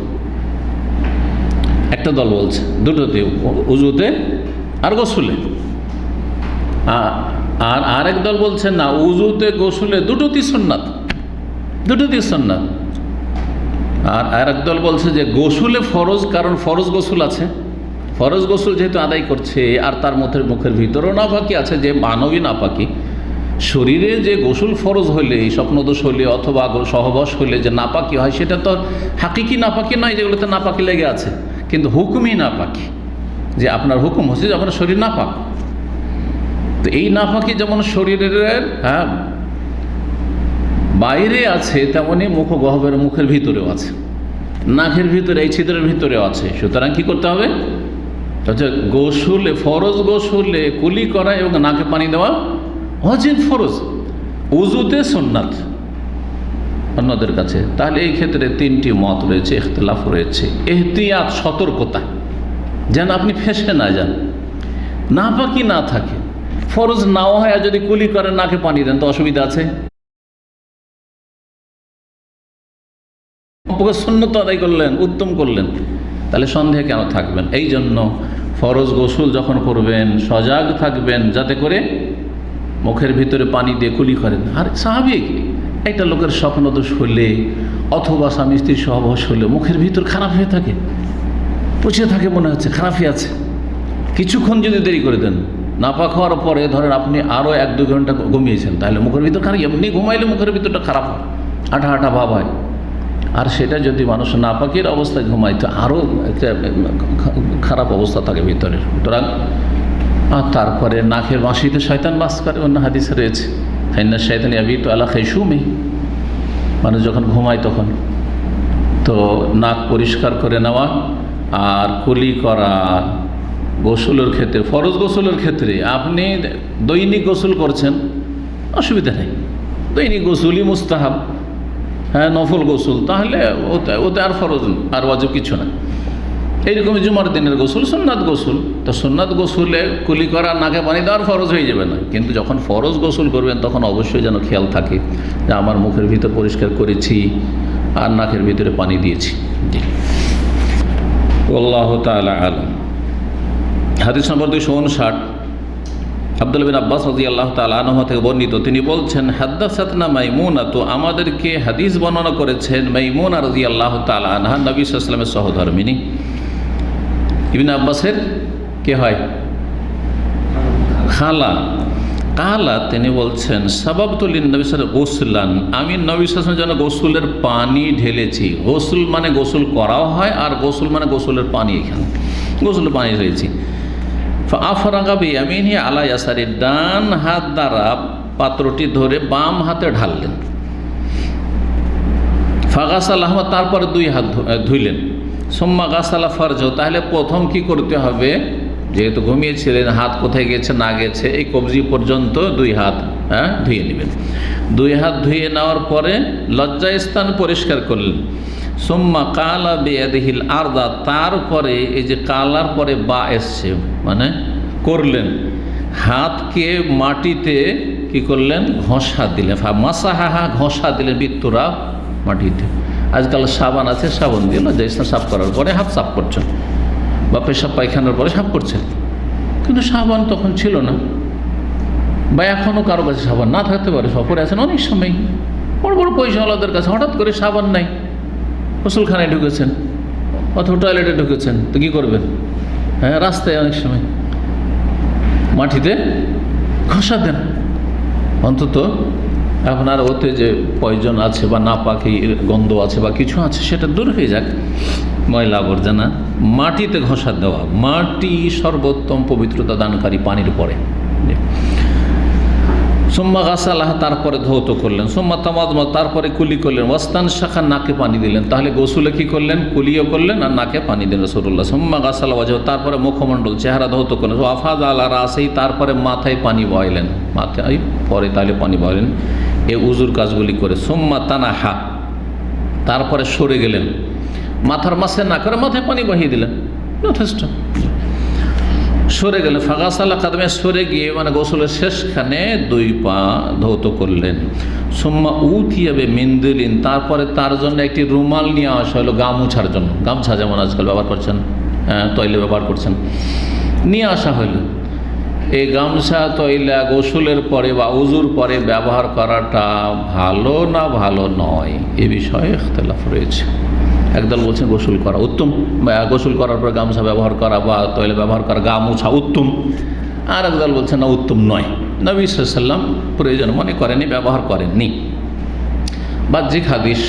একটা দল বলছে দুটোতে, উজুতে আর গোসলে। আর আরেক দল বলছে না, উজুতে গোসলে দুটোতেই সুন্নাত, দুটোতেই সুন্নাত। আর আরেক দল বলছে যে গোসলে ফরজ, কারণ ফরজ গোসল আছে, ফরজ গোসল যেহেতু আদায় করছে আর তার মধ্যে মুখের ভিতরেও নাপাকি আছে, যে মানবী নাপাকি, শরীরে যে গোসল ফরজ হলে, স্বপ্নদোষ হলে অথবা সহবাস হলে যে নাপাকি হয়, সেটা তো হাকিকি নাপাকি নয়, যেগুলোতে নাপাকি লেগে আছে, কিন্তু হুকুমই নাপাকি, যে আপনার হুকুম হচ্ছে যে আপনার শরীর নাপাক। তো এই নাপাকি যেমন শরীরের বাইরে আছে, তেমনি মুখগহ্বরের মুখের ভিতরেও আছে, নাকের ভিতরে, এই ছিদ্রের ভিতরেও আছে। সুতরাং কি করতে হবে? গোসলে, ফরজ গোসলে কুলি করা এবং নাকে পানি দেওয়া ওয়াজিব ফরজ, উজুতে সুন্নাত অন্যদের কাছে। তাহলে এই ক্ষেত্রে তিনটি মত রয়েছে, ইখতিলাফ রয়েছে। এহতিয়াত, সতর্কতা, যেন আপনি ফেঁসে না যান, নাপাকি না থাকে। ফরজ নাও হয়, আর যদি কুলি করেন নাকে পানি দেন তো অসুবিধা আছে? সুন্নত আদায় করলেন, উত্তম করলেন, তাহলে সন্দেহে কেন থাকবেন? এই জন্য ফরজ গোসল যখন করবেন সজাগ থাকবেন, যাতে করে মুখের ভিতরে পানি দিয়ে কুলি করেন। আর স্বাভাবিক, একটা লোকের স্বপ্নদোষ হলে অথবা স্বামী স্ত্রীর সহবাস হলে মুখের ভিতর খারাপ হয়ে থাকে, পচে থাকে, মনে হচ্ছে খারাপ হয়ে আছে। কিছুক্ষণ যদি দেরি করে দেন, নাপাক হওয়ার পরে ধরেন আপনি আরও 1-2 ঘন্টা ঘুমিয়েছেন, তাহলে মুখের ভিতর খারাপ, এমনি ঘুমাইলে মুখের ভিতরটা খারাপ হয়, আঠা আঠা ভাব হয়। আর সেটা যদি মানুষ নাপাকের অবস্থায় ঘুমায় তো আরও একটা খারাপ অবস্থা থাকে ভিতরের। সুতরাং আর তারপরে নাকের বাঁশিতে শয়তান বাস করে, অন্য হাদিসে রয়েছে, ফাইন্না শয়তান ইয়াবিতু আলা খাইশুমি, মানুষ যখন ঘুমায় তখন। তো নাক পরিষ্কার করে নেওয়া আর কুলি করা গোসলের ক্ষেত্রে, ফরজ গোসলের ক্ষেত্রে আপনি দৈনিক গোসল করছেন, অসুবিধা নেই, দৈনিক গোসলই মুস্তাহাব, হ্যাঁ নফল গোসল, তাহলে ওতে আর ফরজ আর ওয়াজিব কিছু না। এইরকম জুমার দিনের গোসল সুন্নাত গোসল, তো সুন্নাত গোসলে কুলি করা, নাকে পানি দেওয়ার ফরজ হয়ে যাবে না। কিন্তু যখন ফরজ গোসল করবেন তখন অবশ্যই যেন খেয়াল থাকে যে আমার মুখের ভিতর পরিষ্কার করেছি আর নাকের ভিতরে পানি দিয়েছি। জি, আল্লাহু তাআলা আলাম। হাদিস নম্বর 259, আব্দুল্লাহ বিন আব্বাস রাদিয়াল্লাহু তাআলা আনহু থেকে বর্ণিত, তিনি বলছেন, হাদ্দাসাতনা মাইমুনা, তো আমাদেরকে হাদিস বর্ণনা করেছেন মাইমুনা রাদিয়াল্লাহু তাআলা আনহা, নবী সাল্লাল্লাহু আলাইহি ওয়াসাল্লামের সহধর্মিণী। ইবনে আব্বাসের কে হয়? খালা। কালা, তিনি বলছেন, সাবাবতু লিন-নবী সাল্লাল্লাহু আলাইহি ওয়াসাল্লাম, আমি নবী সাল্লাল্লাহু আলাইহি ওয়াসাল্লামের জন্য গোসলের পানি ঢেলেছি। গোসল মানে গোসল করাও হয়, আর গোসল মানে গোসলের পানি, এখানে গোসলের পানি ঢেলেছি। ফাআফরাগা বিয়ামিনি আলা ইয়াসারি, ডান হাত দ্বারা পাত্রটি ধরে বাম হাতে ঢাললেন। ফাগাসালাহুমা, তারপরে 2 হাত ধুইলেন। সুম্মা গাসালা ফারজাহু, তাহলে প্রথম কি করতে হবে? যেহেতু ঘুমিয়েছিলেন, হাত কোথায় গেছে না গেছে এই কবজি পর্যন্ত 2 হাত ধুয়ে নেবেন। 2 হাত ধুয়ে নেওয়ার পরে লজ্জাস্থান পরিষ্কার করলেন। সুম্মা কালা বিয়াদিহিল আরদা, তারপরে এই যে কালার পরে বা এসছে, মানে করলেন, হাতকে মাটিতে কি করলেন? ঘষা দিলেন। মাসাহা, ঘষা দিলেন, বিত্তুরা মাটিতে। আজকাল সাবান আছে, সাবান দিয়ে লজ্জাস্থান সাফ করার পরে হাত সাফ করছেন, বা পেশাব পায়খানার পরে সাফ করছেন। কিন্তু সাবান তখন ছিল না, বা এখনও কারো কাছে সাবান না থাকতে পারে। সফরে আছেন অনেক সময়, বড় বড় পয়সাওয়ালাদের কাছে হঠাৎ করে সাবান নাই, গোসলখানায় ঢুকেছেন অথবা টয়লেটে ঢুকেছেন, তো কী করবেন? হ্যাঁ, রাস্তায় অনেক সময় মাটিতে ঘষা দেন, অন্তত আপনার ওতে যে পয়জন আছে বা নাপাকি গন্ধ আছে বা কিছু আছে সেটা দূর হয়ে যাক, ময়লা আবর্জনা। মাটিতে ঘষা দেওয়া, মাটি সর্বোত্তম পবিত্রতা দানকারী পানির পরে। সুম্মা গাসালাহা, তারপরে ধৌত করলেন। সুম্মা তামাদমা, তারপরে কুলি করলেন। ওয়াস্তান শাখা, নাকে পানি দিলেন। তাহলে গোসলে কি করলেন? কুলিও করলেন আর নাকে পানি দিলেন রাসূলুল্লাহ। সুম্মা গাসালা ওয়াজহু, তারপরে মুখমণ্ডল, চেহারা ধৌত করলেন। ওয়াফাদ আলা রাসিহি, তারপরে মাথায় পানি বয়ালেন, মাথায় পরে তাহলে পানি বয়ালেন এই উজুর কাজগুলি করে। সুম্মা তানাহা, তারপরে সরে গেলেন, মাথার মাসে না করে মাথায় পানি বহিয়ে দিলেন, যথেষ্ট। সরে গেলেন, ফাগাসালা কাদমে, সরে গিয়ে মানে গোসলের শেষখানে 2 পা ধৌত করলেন। সুম্মা উতিয়াবে মিন্দিলিন, তারপরে তার জন্য একটি রুমাল নিয়ে আসা হলো, গা মোছার জন্য। গামছা যেমন আজকাল ব্যবহার করছেন, তৈলে ব্যবহার করছেন, নিয়ে আসা হইল। এই গামছা তৈলা গোসলের পরে বা উজুর পরে ব্যবহার করাটা ভালো না ভালো নয়, এ বিষয়ে ইখতিলাফ রয়েছে। একদল বলছেন গোসল করা উত্তম, গোসল করার পর গামছা ব্যবহার করা বা তৈল ব্যবহার করা, গা মোছা উত্তম। আর একদল বলছেন না, উত্তম নয়, নবী সাল্লাল্লাহু আলাইহি ওয়াসাল্লাম প্রয়োজন মনে করেনি, ব্যবহার করেননি। বাহ্যিক হাদিস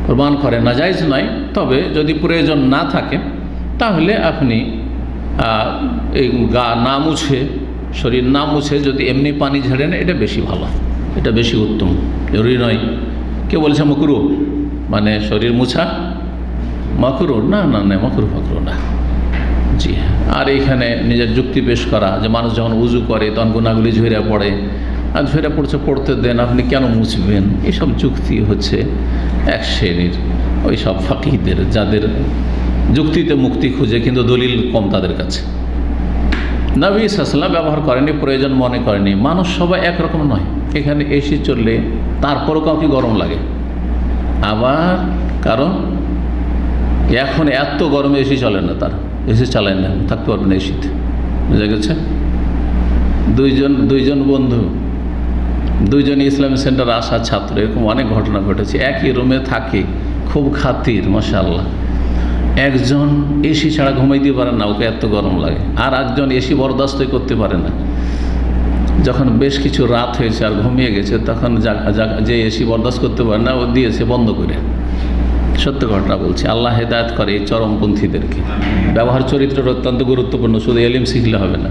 প্রমাণ করে না জায়েজ নয়, তবে যদি প্রয়োজন না থাকে তাহলে আপনি এই গা না মুছে, শরীর না মুছে যদি এমনি পানি ঝেড়ে নেয়, এটা বেশি ভালো, এটা বেশি উত্তম। জরুরি নয়। কেউ বলছে মাকরুহ, মানে শরীর মুছা মাকরুহ, না না না, মাকরুহ না। জি হ্যাঁ। আর এইখানে নিজের যুক্তি পেশ করা যে মানুষ যখন উজু করে তখন গুনাহগুলি ঝরে পড়ে, আর ঝরে পড়ছে, পড়তে দেন, আপনি কেন মুছবেন? এসব যুক্তি হচ্ছে এক শ্রেণীর ওই সব ফাকিহদের, যাদের যুক্তিতে মুক্তি খুঁজে কিন্তু দলিল কম তাদের কাছে। নবী সাল্লাল্লাহু আলাইহি ওয়াসাল্লাম ব্যবহার করেনি, প্রয়োজন মনে করেনি। মানুষ সবাই একরকম নয়। এখানে এসি চললে তারপরও কাউকে গরম লাগে, আবার কারণ এখন এত গরমে এসি চলে না, তার এসি চালায় না, থাকতে পারবে না এসিতে, বুঝা গেছে? দুইজন বন্ধু, দুইজন ইসলামী সেন্টার আসা ছাত্র, এরকম অনেক ঘটনা ঘটেছে। একই রুমে থাকে, খুব খাতির মাশাআল্লাহ। একজন এসি ছাড়া ঘুমাইতে পারে না, ওকে এত গরম লাগে। আর একজন এসি বরদাস্তই করতে পারে না। যখন বেশ কিছু রাত হয়েছে আর ঘুমিয়ে গেছে, তখন যে এসি বরদাস্ত করতে পারে না, ও দিয়েছে বন্ধ করে। সত্য ঘটনা বলছি। আল্লাহ হেদায়েত করে এই চরমপন্থীদেরকে। ব্যবহার চরিত্রের অত্যন্ত গুরুত্বপূর্ণ, শুধু এলিম শিখলে হবে না।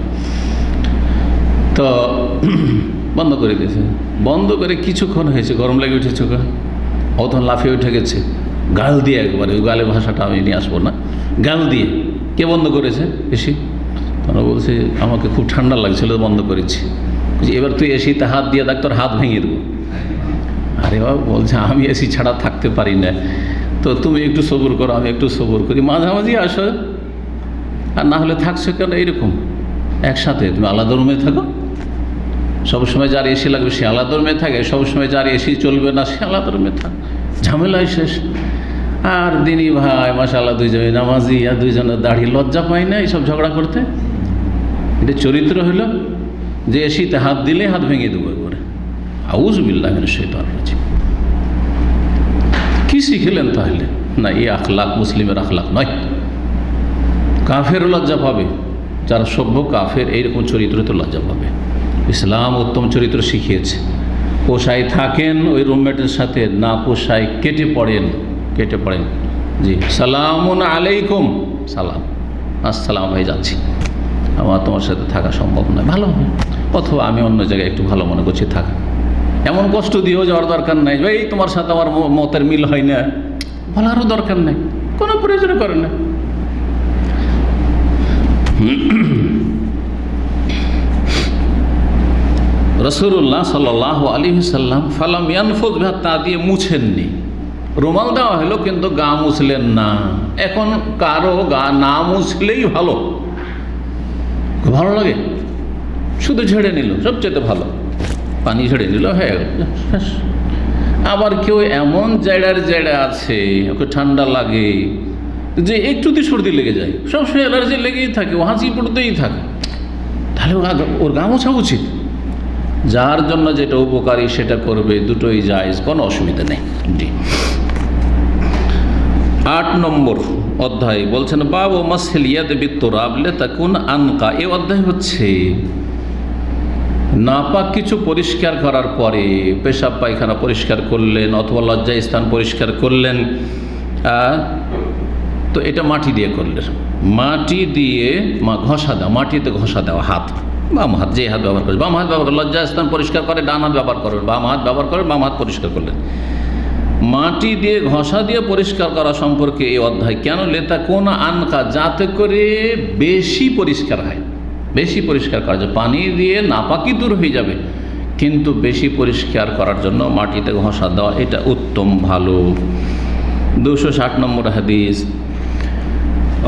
তো বন্ধ করে দিয়েছে। বন্ধ করে কিছুক্ষণ হয়েছে, গরম লাগে উঠেছে, তখন লাফিয়ে উঠে গেছে, গাল দিয়ে একবারে, ওই গালের ভাষাটা আমি নিয়ে আসবো না, গাল দিয়ে। কে বন্ধ করেছে এসি? তারা বলছে আমাকে খুব ঠান্ডা লাগছিল, বন্ধ করেছি। এবার তুই এসিতে হাত দিয়ে দেখ, তোর হাত ভেঙে দেবো। আরে বাবা, বলছে আমি এসি ছাড়া থাকতে পারি না, তো তুমি একটু সবুর করো, আমি একটু সবুর করি, মাঝামাঝি আসো। আর না হলে থাকছো কেন এইরকম একসাথে? তুমি আলাদা রুমে থাকো। সবসময় যার এসি লাগবে সে আলাদা রুমে থাকে, সবসময় যার এসি চলবে না সে আলাদা রুমে থাকে, ঝামেলায় শেষ। আর দিনী ভাই মাশাআল্লাহ, দুইজনে নামাজি, আর দুইজনের দাড়ি, লজ্জা পায় না এইসব ঝগড়া করতে। এটা চরিত্র হলো যে এসিতে হাত দিলে হাত ভেঙে দেবো একবারে। আউযু বিল্লাহি মিনাশ শাইতানির রাজিম। কি শিখলেন তাহলে? না, এই আখলাক মুসলিমের আখলাক নয়। কাফের লজ্জা পাবে, যারা সভ্য কাফের এইরকম চরিত্র তো লজ্জা পাবে। ইসলাম উত্তম চরিত্র শিখিয়েছে। পোষায় থাকেন ওই রুমমেটের সাথে, না পোষায় কেটে পড়েন। জি, সালামুন আলাইকুম, সালাম, আসসালাম, ভাই যাচ্ছি, আমার তোমার সাথে থাকা সম্ভব নয়, ভালো হবে, অথবা আমি অন্য জায়গায় একটু ভালো মনে করছি থাকা। এমন কষ্ট দিয়েও যাওয়ার দরকার নাই, ভাই তোমার সাথে আমার মতের মিল হয় না, বলারও দরকার নেই, কোনো প্রয়োজন করে না। রাসূলুল্লাহ সাল্লাল্লাহু আলাইহি ওয়াসাল্লাম ফালাম ইয়ানফুয বিহা, তা দিয়ে মুছেননি। রুমাল দেওয়া হলো কিন্তু গা মুছলেন না। এখন কারো গা না মুছলেই ভালো, ভালো লাগে, শুধু ঝেড়ে নিল, সবচেয়ে ভালো, পানি ঝেড়ে নিল, হয়ে গেল। আবার কেউ এমন জেড়া আছে, ওকে ঠান্ডা লাগে যে একটুতে সর্দি লেগে যায়, সবসময় অ্যালার্জি লেগেই থাকে, ও হাঁচি পড়তেই থাকে, তাহলে ওর গা মোছা উচিত। যার জন্য যেটা উপকারী সেটা করবে, দুটোই জায়েজ, কোনো অসুবিধা নেই। জি, 8 নম্বর অধ্যায় বলছেন বাবু মাসহিল ইয়াদ বিতুরাব লিতাকুন আনকা। এই অধ্যায় হচ্ছে নাপাক কিছু পরিষ্কার করার পরে, পেশাব পায়খানা পরিষ্কার করলেন অথবা লজ্জা স্থান পরিষ্কার করলেন, তো এটা মাটি দিয়ে করলেন, মাটি দিয়ে ঘষা দেওয়া, মাটিতে ঘষা দেওয়া, হাত, বাম হাত, যে হাত ব্যবহার করে বাম হাত ব্যবহার করে, লজ্জা স্থান পরিষ্কার করে ডান হাত ব্যবহার করবেন, বাম হাত ব্যবহার করেন, বাম হাত পরিষ্কার করলেন। মাটি দিয়ে ঘষা দিয়ে পরিষ্কার করা সম্পর্কে এই অধ্যায় কেন? লেতা কোন আনকা, যাতে করে বেশি পরিষ্কার হয়, বেশি পরিষ্কার করা যায়। পানি দিয়ে নাপাকি দূর হয়ে যাবে, কিন্তু বেশি পরিষ্কার করার জন্য মাটিতে ঘষা দেওয়া এটা উত্তম, ভালো। 260 নম্বর হাদিস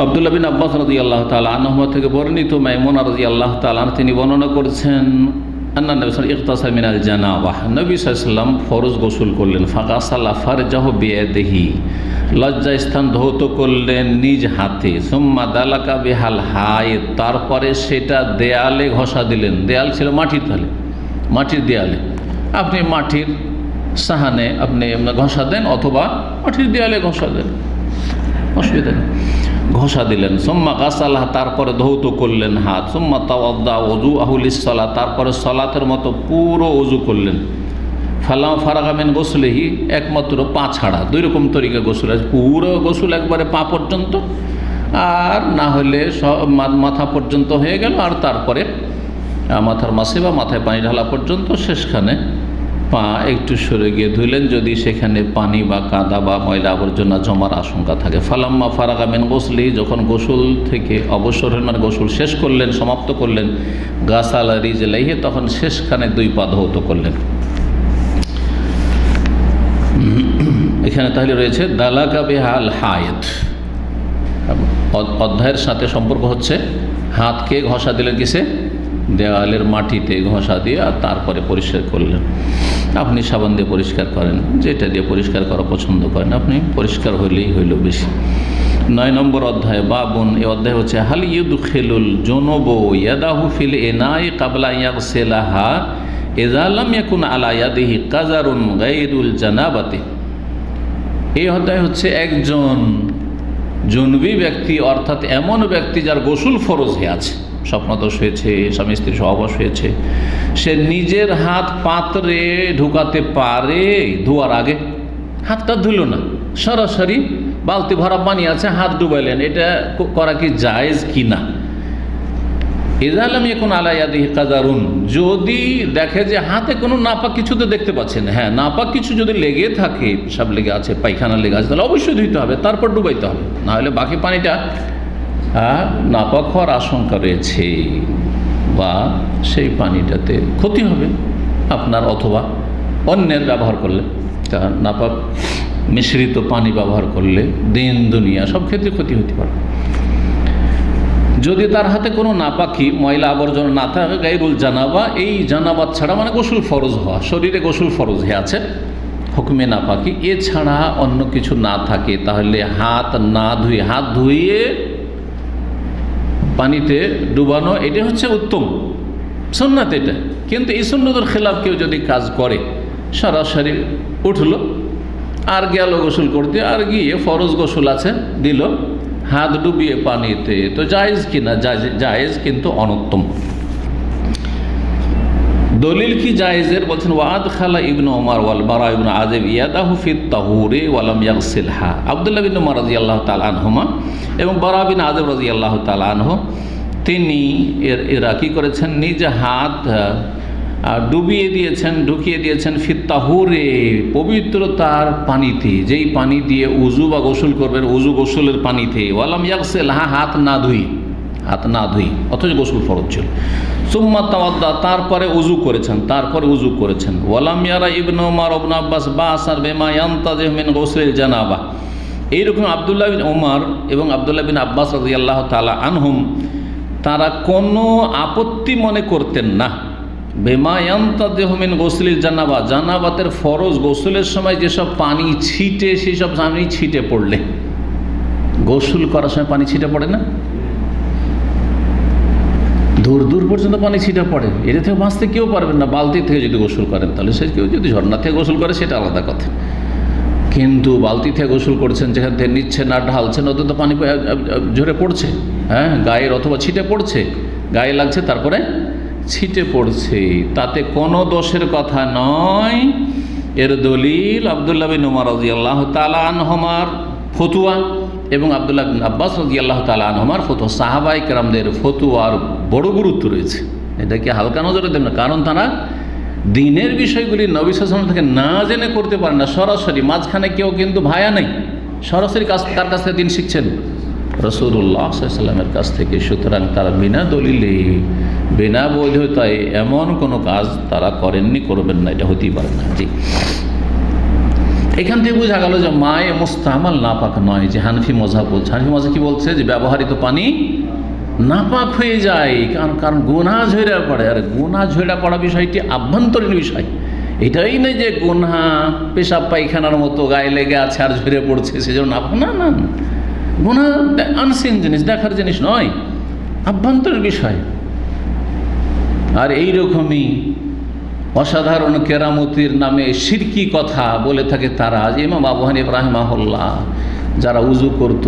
আব্দুল্লাহ বিন আব্বাস রাদিয়াল্লাহু তাআলা আনহু থেকে বর্ণিত, মাইমুনা রাদিয়াল্লাহু তাআলা তিনি বর্ণনা করেছেন, আন্না নবী সাল্লাল্লাহু আলাইহি ওয়াসাল্লাম ইগতাসালা মিনাল জানাবাহ, নবী সাল্লাল্লাহু আলাইহি ওয়াসাল্লাম ফরজ গোসল করলেন, ফাগাসালা ফারজাহু বিয়াদিহি, লজ্জা স্থান ধৌত করলেন নিজ হাতে, সুম্মা দালাকা বিহাল হায়েত, তারপরে সেটা দেয়ালে ঘষা দিলেন। দেয়াল ছিল মাটির তালে, মাটির দেয়ালে, আপনি মাটির সাহানে আপনি ঘষা দেন অথবা মাটির দেয়ালে ঘষা দেন। অসুবিধা নেই। ঘষা দিলেন, সুম্মা গাসালাহ, তারপরে ধৌত করলেন হাত, সুম্মা তাওয়াদ্দা ওযু আহুলিস-সালাত, তারপরে সলাতের মতো পুরো ওযু করলেন। ফালাম ফারাগা মিন গোসলিহি, একমাত্র পা ছাড়া, দুই রকম তরিকা গোসল আছে, পুরো গোসল একবারে পা পর্যন্ত, আর না হলে মাথা পর্যন্ত হয়ে গেল, আর তারপরে মাথার মাসে বা মাথায় পানি ঢালা পর্যন্ত, শেষখানে পা একটু সরে গিয়ে ধুইলেন যদি সেখানে পানি বা কাদা বা ময়লা আবর্জনা জমার আশঙ্কা থাকে। ফালাম্মা ফারাগা মিন গোসলি, যখন গোসল থেকে অবসর হলেন, মানে গোসল শেষ করলেন, সমাপ্ত করলেন, গাসালা রিজলাইহি, তখন শেষখানে দুই পা ধৌত করলেন। এখানে তাহলে রয়েছে দালাকা বিহাল হায়েত, অধ্যায়ের সাথে সম্পর্ক হচ্ছে হাতকে ঘষা দিলেন কিসে, দেওয়ালের মাটিতে ঘষা দিয়ে, আর তারপরে পরিষ্কার করলেন। আপনি সাবান দিয়ে পরিষ্কার করেন, যেটা দিয়ে পরিষ্কার করা পছন্দ করেন, আপনি পরিষ্কার হইলেই হইল বেশি। 9 নম্বর অধ্যায় বাবুন, এই অধ্যায় হচ্ছে হাল ইউদখিলুল জুনুবু ইয়াদাহু ফিল ইনাই ক্বাবলা ইয়াগসিলাহা ইযা লাম ইয়াকুন আলা ইয়াদিহি কাযারুন গায়রুল জানাবাতি। এই অধ্যায় হচ্ছে একজন জুনবি ব্যক্তি, অর্থাৎ এমন ব্যক্তি যার গোসল ফরজ হয়ে আছে, স্বপ্নদোষ হয়েছে, স্বামী স্ত্রী সহবাস হয়েছে, সে নিজের হাত পাত্রে ঢুকাতে পারে ধোয়ার আগে, হাতটা ধুলো না, সরাসরি বালতি ভরা পানি আছে, হাত ডুবাইলেন, এটা করা কি জায়েজ কি না? ইজালাম এখন আলাইয়াদিহি কাযারুন, যদি দেখে যে হাতে কোনো নাপাক কিছু তো দেখতে পাচ্ছেন, হ্যাঁ নাপাক কিছু যদি লেগে থাকে, সব লেগে আছে, পায়খানা লেগে আছে, তাহলে অবশ্যই ধুইতে হবে, তারপর ডুবাইতে হবে, না হলে বাকি পানিটা নাপাক হওয়ার আশঙ্কা রয়েছে, বা সেই পানিটাতে ক্ষতি হবে আপনার অথবা অন্যের ব্যবহার করলে। কারণ নাপাক মিশ্রিত পানি ব্যবহার করলে দিন দুনিয়া সব ক্ষেত্রে ক্ষতি হতে পারে। যদি তার হাতে কোনো নাপাকি ময়লা আবর্জনা না থাকে, গায়রুল জানাবা, এই জানাবাত ছাড়া, মানে গোসল ফরজ হওয়া, শরীরে গোসল ফরজ হয়ে আছে হুকমে নাপাকি, এছাড়া অন্য কিছু না থাকে, তাহলে হাত না ধুয়ে, হাত ধুয়ে পানিতে ডুবানো, এটা হচ্ছে উত্তম সুন্নাত এটা। কিন্তু এই সুন্নতের খেলাফ কেউ যদি কাজ করে, সরাসরি উঠলো আর গেল গোসল করতে, আর গিয়ে ফরজ গোসল আছে দিল, হাত ডুবিয়ে পানিতে, তো জায়েজ কিনা? জায়েজ, কিন্তু অনুত্তম। দলিল কি জায়েজের? বলছেন ওয়াদ খালা ইবনে ওমর ওয়াল বারা ইবনে আযিব ইয়াদাহু ফিত তাহুরি ওয়া লাম ইয়াগসিলহা। আব্দুল্লাহ বিন ওমর রাদিয়াল্লাহু তাআলা আনহুমা এবং বারা বিন আযিব রাদিয়াল্লাহু তাআলা আনহু, তিনি এরা কি করেছেন, নিজ হাত ডুবিয়ে দিয়েছেন, ঢুকিয়ে দিয়েছেন ফিত তাহুরে, পবিত্রতার পানিতে, যেই পানি দিয়ে উজু বা গোসল করবেন, উজু গোসলের পানিতে, ওয়া লাম ইয়াগসিলহা, হাত না ধুই, অথচ গোসল ফরজ ছিল। সুম্মা তাওয়াদ্দা, তারপরে উজু করেছেন, ওয়ালাম ইয়ারা ইবনে ওমর ইবনে আব্বাস বাসার বিমা ইয়ানতাজিহু মিন গোসলিল জানাবা। এইরকম আব্দুল্লাহ বিন ওমর এবং আব্দুল্লাহ বিন আব্বাস রাদিয়াল্লাহু তাআলা আনহুম, তারা কোনো আপত্তি মনে করতেন না, বিমা ইয়ানতাজিহু মিন গোসলিল জানাবা, জানাবাতের ফরজ গোসলের সময় যেসব পানি ছিটে, সেই সব পানি ছিটে পড়লে, গোসল করার সময় পানি ছিটে পড়ে না, দূর দূর পর্যন্ত পানি ছিটা পড়ে, এটা থেকে বাঁচতে কেউ পারবেন না। বালতি থেকে যদি গোসল করেন, তাহলে সে কেউ যদি ঝর্ণা থেকে গোসল করে সেটা আলাদা কথা, কিন্তু বালতি থেকে গোসল করছেন, যেখান থেকে নিচ্ছেন আর ঢালছেন, ওতে তো পানি ঝরে পড়ছে, হ্যাঁ গায়ের, অথবা ছিটে পড়ছে, গায়ে লাগছে তারপরে ছিটে পড়ছে, তাতে কোনো দোষের কথা নয়। এর দলিল আব্দুল্লাহ বিন ওমর রাদিয়াল্লাহু তাআলা আনহুমার ফতুয়া এবং আব্দুল্লাহ বিন আব্বাস রাদিয়াল্লাহু তাআলা আনহুমার ফতুয়া। সাহাবায়ে কেরামদের ফতুয়ার বড় গুরুত্ব রয়েছে, এটাকে হালকা নজরে দেন না, কারণ তারা দিনের বিষয়গুলি নবী সাল্লাল্লাহু আলাইহি ওয়াসাল্লাম থেকে না জেনে করতে পারেন না, সরাসরি, মাঝখানে কেউ কিন্তু ভায়া নেই, সরাসরি কার কাছ থেকে দিন শিখছেন? রাসূলুল্লাহ সাল্লাল্লাহু আলাইহি ওয়াসাল্লামের কাছ থেকে। সুতরাং তারা বিনা দলিলে, বিনা বৈধতায় এমন কোনো কাজ তারা করেননি, করবেন না, এটা হতেই পারে না। জি, এখান থেকে বোঝা গেল যে মায়ে মুস্তামাল নাপাক নয়, যে হানফি মযহাব বলছে। হানফি মযহাব কি বলছে? যে ব্যবহৃত পানি নাপাক হয়ে যায়, কারণ গুনাহ ঝইরা পড়ে, আর গুনাহ ঝইরা পড়া বিষয়টি আভ্যন্তরীণ বিষয়, এটাই নয় যে গুনাহ পেশাব পায়খানার মতো গায়ে লেগে আছে আর ঝরে পড়ছে সেজন্য নাপাক, না না, গুনাহ আনসিন জিনিস, দেখার জিনিস নয়, আভ্যন্তরীণ বিষয়। আর এইরকমই অসাধারণ কেরামতির নামে শিরকি কথা বলে থাকে তারা। যে ইমাম আবু হানিফা রাহিমাহুল্লাহ যারা উজু করত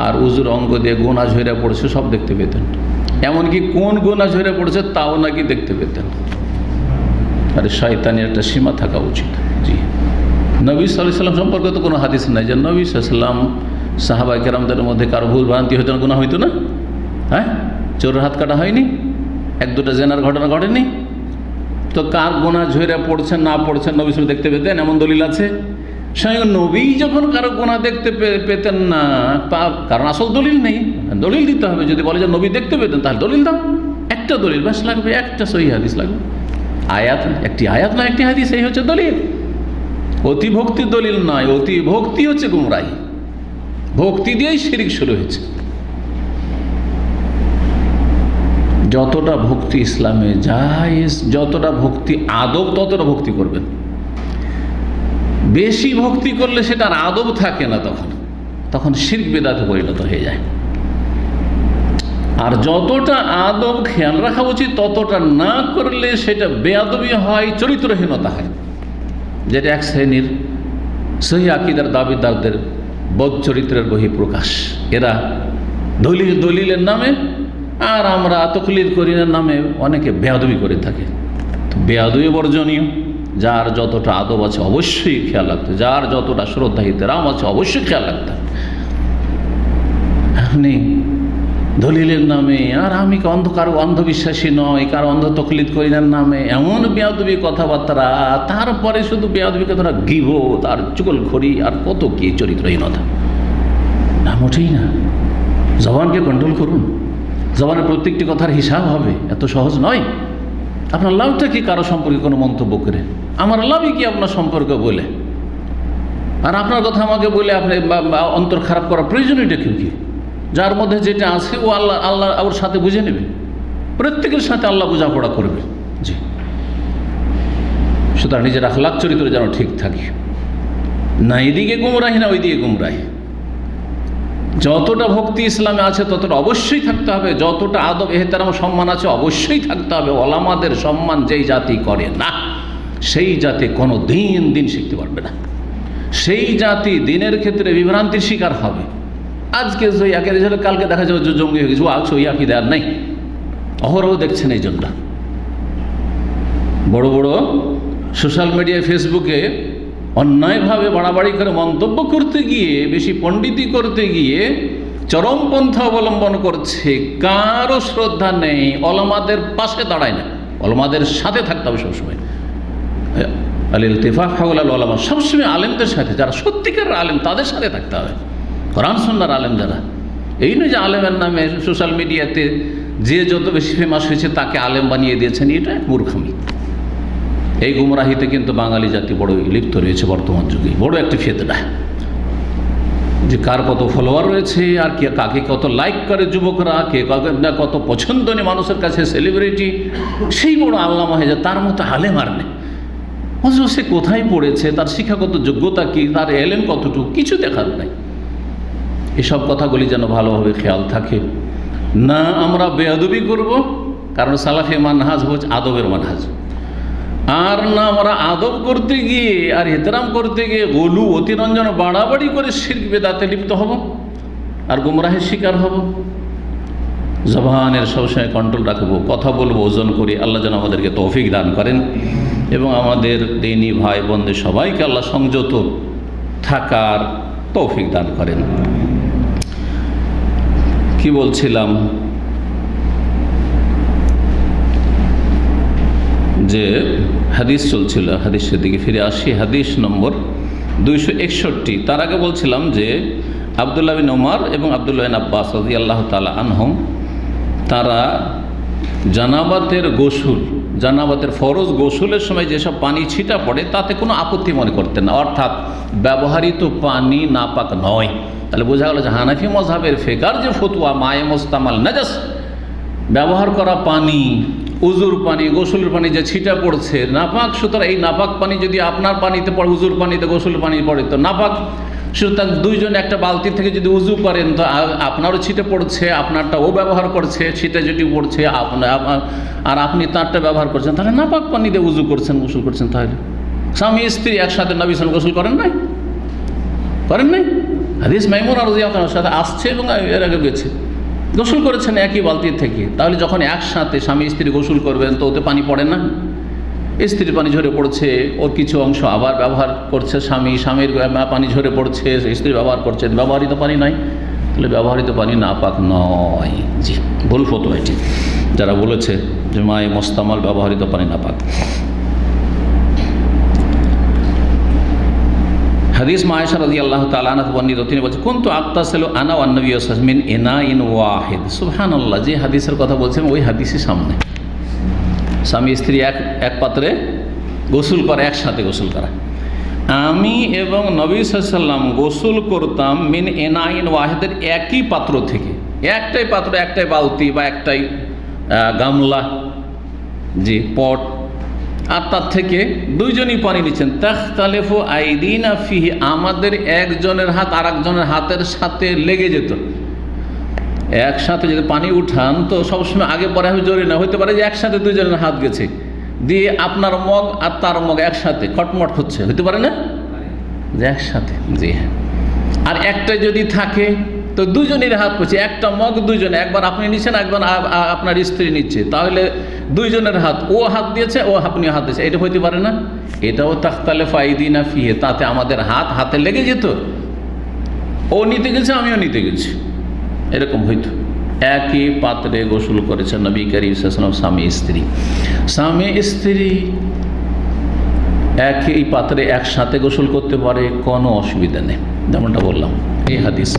আর উজুর অঙ্গ দিয়ে গোনা ঝরে পড়ছে সব দেখতে পেতেন, এমনকি কোন গোনা ঝরে পড়ছে তাও নাকি দেখতে পেতেন। আরে শয়তানের একটা সীমা থাকা উচিত। জি, নবী সাল্লাল্লাহু আলাইহি ওয়াসাল্লাম সম্পর্কে তো কোনো হাদিস নাই যে নবী সাল্লাল্লাহু আলাইহি ওয়াসাল্লাম সাহাবায়ে কেরামদের মধ্যে কারো ভুল ভ্রান্তি হইতো না, গুনাহ হইতো না? হ্যাঁ, চোরের হাত কাটা হয়নি, এক দুটো জেনার ঘটনা ঘটেনি, তো কার গোনা ঝরে পড়ছে না পড়ছে নবী সাল্লাল্লাহু দেখতে পেতেন এমন দলিল আছে? স্বয়ং নবী যখন কারো গোনা দেখতে পেতেন না, কারণ আসল দলিল নেই, দলিল দিতে হবে। যদি বলে যে নবী দেখতে পেতেন তাহলে দলিল দাও, একটা দলিল ব্যাস লাগবে, একটা সহিহ হাদিস লাগবে, আয়াত, একটি আয়াত না একটি হাদিস, এই হচ্ছে দলিল। অতি ভক্তি দলিল নয়, অতি ভক্তি হচ্ছে গুমরাহি, ভক্তি দিয়েই শিরক শুরু হয়েছে। যতটা ভক্তি ইসলামে জায়েজ, যতটা ভক্তি আদব, ততটা ভক্তি করবেন। বেশি ভক্তি করলে সেটার আদব থাকে না, তখন শিরক বিদআতে পরিণত হয়ে যায়। আর যতটা আদব খেয়াল রাখা উচিত ততটা না করলে সেটা বেয়াদবি হয়, চরিত্রহীনতা হয়, যেটা এক শ্রেণীর সহিহ আকীদার দাবিদারদের বদ চরিত্রের বহিঃপ্রকাশ। এরা দলিলের নামে আর আমরা তাকলিদ করিনের নামে অনেকে বেয়াদবি করে থাকে। তো বেয়াদবি বর্জনীয়। যার যতটা আদব আছে অবশ্যই খেয়াল রাখতে, যার যতটা শ্রদ্ধা ইহতেরাম আছে অবশ্যই খেয়াল রাখতে। আপনি দলিলের নামে, আর আমি কারো অন্ধবিশ্বাসী নয়, কারো অন্ধ তকলিদ করিনার নামে এমন বেয়াদবি কথাবার্তা, তারপরে শুধু বেয়াদবি কথাটা গীবত আর চুগলখড়ি আর কত কি চরিত্রহীনতা, না মোটেই না। জবানকে কন্ট্রোল করুন, জবানের প্রত্যেকটি কথার হিসাব হবে, এত সহজ নয়। আপনার লাভটা কি কারো সম্পর্কে কোনো মন্তব্য করে? আমার লাভই কি আপনার সম্পর্কে বলে? আর আপনার কথা আমাকে বলে আপনি অন্তর খারাপ করার প্রয়োজনীয়টা কি? যার মধ্যে যেটা আছে ও আল্লাহ ওর সাথে বুঝে নেবে, প্রত্যেকের সাথে আল্লাহ বোঝাপড়া করবে। জি, সুতরাং নিজের আখলাক চরিত্র যেন ঠিক থাকে, না এদিকে গুমরাহি না ওইদিকে গুমরাহি। যতটা ভক্তি ইসলামে আছে ততটা অবশ্যই থাকতে হবে, যতটা আদব এহতেরাম সম্মান আছে অবশ্যই থাকতে হবে। ওলামাদের সম্মান যেই জাতি করে না সেই জাতি কোনো দিন শিখতে পারবে না, সেই জাতি দিনের ক্ষেত্রে বিভ্রান্তির শিকার হবে। আজকে সই আকিদা ছিল, কালকে দেখা যাবে জঙ্গি হয়ে গেছে, ও সই আকিদা আর নাই, অহরহ দেখছেন। এই জন্য বড় বড় সোশ্যাল মিডিয়ায় ফেসবুকে অন্যায়ভাবে বাড়াবাড়ি করে মন্তব্য করতে গিয়ে, বেশি পণ্ডিতি করতে গিয়ে চরমপন্থা অবলম্বন করছে। কারো শ্রদ্ধা নেই, ওলামাদের পাশে দাঁড়ায় না, ওলামাদের সাথে থাকতে হবে সবসময়। আল ইলতিফাফ হাওলাল ওলামা, সবসময় আলেমদের সাথে, যারা সত্যিকার আলেম তাদের সাথে থাকতে হবে, কোরআন সুন্নাহর আলেম যারা। এই নয় যে আলেমের নামে সোশ্যাল মিডিয়াতে যে যত বেশি ফেমাস হয়েছে তাকে আলেম বানিয়ে দিয়েছেন, এটা এক মূর্খামি। এই গুমরাহিতে কিন্তু বাঙালি জাতি বড় লিপ্ত রয়েছে বর্তমান যুগে, বড় একটি ফিতনা, যে কার কত ফলোয়ার রয়েছে আর কে কাকে কত লাইক করে যুবকরা, কে কাকে না কত পছন্দনীয় মানুষের কাছে সেলিব্রিটি, সেই বড় আল্লামা হয়ে যায়। তার মতো আলেম আর নেই। অথচ সে কোথায় পড়েছে, তার শিক্ষাগত যোগ্যতা কি, তার এলেম কতটুকু, কিছু দেখার নাই। এসব কথাগুলি যেন ভালোভাবে খেয়াল থাকে, না আমরা বেয়াদবি করব, কারণ সালাফি মানহাজ হচ্ছে আদবের মানহাজ, আর না আমরা আদব করতে গিয়ে আর ইহতেরাম করতে গিয়ে গলু অতিরঞ্জন বাড়াবাড়ি করে শিরক বিদআতে লিপ্ত হব আর গুমরাহের শিকার হব। জবানের সবসময় কন্ট্রোল রাখবো, কথা বলবো ওজন করি। আল্লাহ যেন আমাদেরকে তৌফিক দান করেন এবং আমাদের দিনী ভাই বোনদের সবাইকে আল্লাহ সংযত থাকার তৌফিক দান করেন। কি বলছিলাম, যে হাদিস চলছিল, হাদিসের দিকে ফিরে আসি। হাদিস নম্বর 261। তার আগে বলছিলাম যে আব্দুল্লাহ বিন ওমর এবং আব্দুল্লাহ বিন আব্বাস রাদিয়াল্লাহু তাআলা আনহুম, তারা জানাবাতের ফরজ গোসলের সময় যেসব পানি ছিটা পড়ে তাতে কোনো আপত্তি মনে করতেন না, অর্থাৎ ব্যবহৃত পানি নাপাক নয়। তাহলে বোঝা গেল যে হানাফি মযহাবের ফিকার যে ফতোয়া মায়ে মুস্তামাল নাজাস, ব্যবহার করা পানি, উজুর পানি, গোসলের পানি যে ছিটা পড়ছে নাপাক, সুতরাং এই নাপাক পানি যদি আপনার পানিতে পড়ে, উজুর পানিতে গোসলের পানি পড়ে তো নাপাক। সুতরাং দুইজন একটা বালতি থেকে যদি উজু করেন তো আপনারও ছিটে পড়ছে, আপনারটা ও ব্যবহার করছে, ছিটে যেটি পড়ছে আর আপনি তারটা ব্যবহার করছেন, তাহলে নাপাক পানি দিয়ে উজু করছেন, গোসল করছেন। তাহলে স্বামী স্ত্রী একসাথে নবী সাল্লাল্লাহু আলাইহি ওয়াসাল্লাম গোসল করেন নাই? হাদিস মাইমুনা রাদিয়াল্লাহু তাআলার সাথে আসছে এবং এর আগে গেছে, গোসল করেছেন একই বালতির থেকে। তাহলে যখন একসাথে স্বামী স্ত্রী গোসল করবেন তো ওতে পানি পড়ে না? স্ত্রীর পানি ঝরে পড়ছে, ওর কিছু অংশ আবার ব্যবহার করছে স্বামী, স্বামীর পানি ঝরে পড়ছে, স্ত্রী ব্যবহার করছে, ব্যবহৃত পানি নয়। তাহলে ব্যবহৃত পানি নাপাক নয়। জি, ভুল ফতোয়া এটি যারা বলেছে যে মায়ে মোস্তামাল ব্যবহৃত পানি নাপাক। হাদিস মা আয়েশা রাদিয়াল্লাহু তাআলা আনহা বর্ণিত, তিনি বলছেন কুনতু আকতাসিলু আনা ওয়ান নবী সাল্লাল্লাহু আলাইহি ওয়াসাল্লাম মিন ইনাইন ওয়াহিদ। সুবহানাল্লাহ, যে হাদিসের কথা বলছেন ওই হাদিসের সামনে স্বামী স্ত্রী এক পাত্রে গোসল করে, একসাথে গোসল করা। আমি এবং নবী সাল্লাল্লাহু আলাইহি ওয়াসাল্লাম গোসল করতাম মিন ইনাইন ওয়াহিদের, একই পাত্র থেকে, একটাই পাত্র, একটাই বালতি বা একটাই গামলা, জি পট, আর তার থেকে দুইজনই পানি নিচ্ছেন। তাখতালিফু আইদিনা ফিহি, আমাদের একজনের হাত আর একজনের হাতের সাথে লেগে যেত। একসাথে যদি পানি উঠান তো সবসময় আগে পরে আমি জোরে না, হতে পারে যে একসাথে দুইজনের হাত গেছে, দিয়ে আপনার মগ আর তার মগ একসাথে খটমট হচ্ছে, হতে পারে না যে একসাথে? জি হ্যাঁ। আর একটা যদি থাকে তো দুজনের হাত করছে, একটা মগ দুইজনে, একবার আপনি নিচ্ছেন, একবার আপনার স্ত্রী নিচ্ছে, তাহলে দুইজনের হাত, ও হাত দিয়েছে, ও আপনি হাত দিয়েছে, এটা হইতে পারে না? এটাও তাখতালিফু আইদিনা ফিহি, তাতে আমাদের হাতে লেগে যেত, ও নিতে গেছে আমিও নিতে গেছি, এরকম হইতো। একই পাত্রে গোসল করেছেন নবী করিম সাল্লাল্লাহু আলাইহি ওয়াসাল্লাম স্বামী স্ত্রী। স্বামী স্ত্রী একই পাত্রে একসাথে গোসল করতে পারে, কোনো অসুবিধা নেই, যেমনটা বললাম এই হাদিস।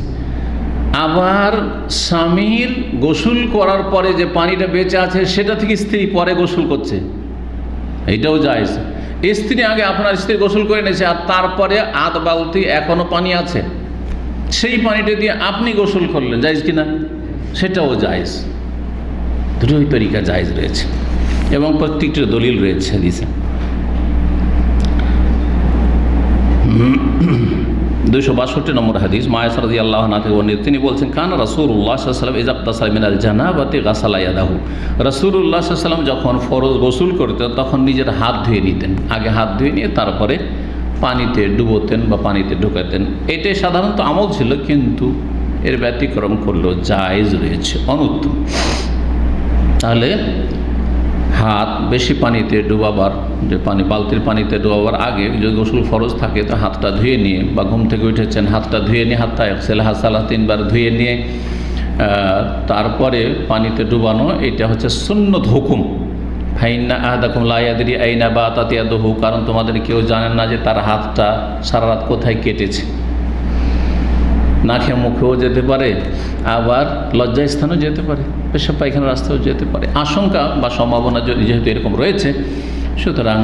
আবার স্বামীর গোসল করার পরে যে পানিটা বেঁচে আছে সেটা থেকে স্ত্রী পরে গোসল করছে, এটাও জায়েজ। স্ত্রী আগে আপনার স্ত্রী গোসল করে নিয়েছে আর তারপরে আধ বালতি এখনো পানি আছে, সেই পানিটা দিয়ে আপনি গোসল করলেন, জায়েজ কিনা? সেটাও জায়েজ। দুটোই তরিকা জায়েজ রয়েছে এবং প্রত্যেকটির দলিল রয়েছে হাদিসে। 262 নম্বর হাদিস মা আয়েশা রাদিয়াল্লাহু আনহা থেকে বর্ণিত, তিনি বলছেন কানা রাসূলুল্লাহ সাল্লাল্লাহু আলাইহি ওয়াসাল্লাম ইযা ইগতাসালা মিনাল জানাবাতি গাসালা ইয়াদাহু। রাসূলুল্লাহ সাল্লাল্লাহু আলাইহি ওয়াসাল্লাম যখন ফরজ গোসল করতেন তখন নিজের হাত ধুয়ে নিতেন, আগে হাত ধুয়ে নিয়ে তারপরে পানিতে ডুবোতেন বা পানিতে ঢোকাতেন। এটাই সাধারণত আমল ছিল, কিন্তু এর ব্যতিক্রম করলেও জায়েজ রয়েছে, অনুত্তম। তাহলে হাত বেশি পানিতে ডুবাবার, যে পানি বালতির পানিতে ডুবাবার আগে যদি গোসল ফরজ থাকে তো হাতটা ধুয়ে নিয়ে, বা ঘুম থেকে উঠেছেন হাতটা ধুয়ে নিয়ে, হাতটা একসেলহা সালাহ 3 বার ধুয়ে নিয়ে তারপরে পানিতে ডুবানো, এটা হচ্ছে সুন্নত হুকুম। ফাইন্না আহাদাকুম লা ইয়াদরি আইনা বাতাত ইয়াদুহু, কারণ তোমাদের কেউ জানেন না যে তার হাতটা সারা রাত কোথায় কেটেছে। নাকে মুখেও যেতে পারে, আবার লজ্জাস্থানেও যেতে পারে, পেশাব পায়খানার রাস্তাও যেতে পারে। আশঙ্কা বা সম্ভাবনা যেহেতু এরকম রয়েছে, সুতরাং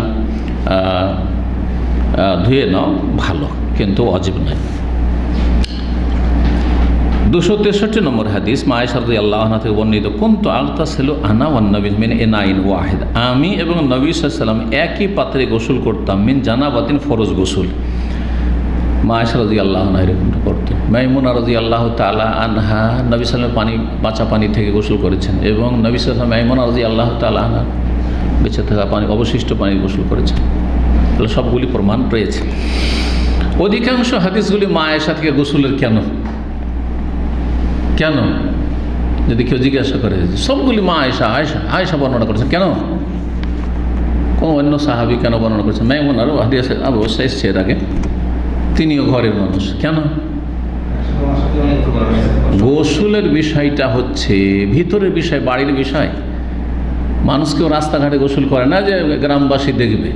ধুয়ে নাও ভালো, কিন্তু ওয়াজিব নয়। 263 নম্বর হাদিস মা আয়েশা রাদিয়াল্লাহু আনহা থেকে বর্ণিত, কুনতু আগতাসিলু আনা ওয়ান নবী মিন ইনাইন ওয়াহিদ, আমি এবং নবী সাল্লাল্লাহু আলাইহি ওয়াসাল্লাম একই পাত্রে গোসল করতাম, মিন জানাবাতিন, ফরজ গোসল। মা আয়েশা রাদিয়াল্লাহু আনহা এরকমটা করতেন। মাইমুনা রাদিয়াল্লাহু তাআলা আনহা নবী সাল্লাল্লাহু আলাইহি ওয়াসাল্লাম পানি, বাঁচা পানি থেকে গোসল করেছেন, এবং নবী সাল্লাল্লাহু আলাইহি ওয়াসাল্লাম মাইমুনা রাদিয়াল্লাহু তাআলা আনহা বেঁচে থাকা পানি, অবশিষ্ট পানি গোসল করেছেন। তাহলে সবগুলি প্রমাণ রয়েছে। অধিকাংশ হাদিসগুলি মা আয়েশা থেকে গোসলের কেন যদি কেউ জিজ্ঞাসা করে, সবগুলি মা আয়েশা বর্ণনা করেছেন, কেন? কোন অন্য সাহাবী কেন বর্ণনা করেছেন? মাইমুনারও হাদিস অবশ্যই এসছে এর আগে, তিনিও ঘরের মানুষ। কেন? গোসলের বিষয়টা হচ্ছে ভিতরের বিষয়, বাড়ির বিষয়। মানুষ কেউ রাস্তাঘাটে গোসল করে না যে গ্রামবাসী দেখবে,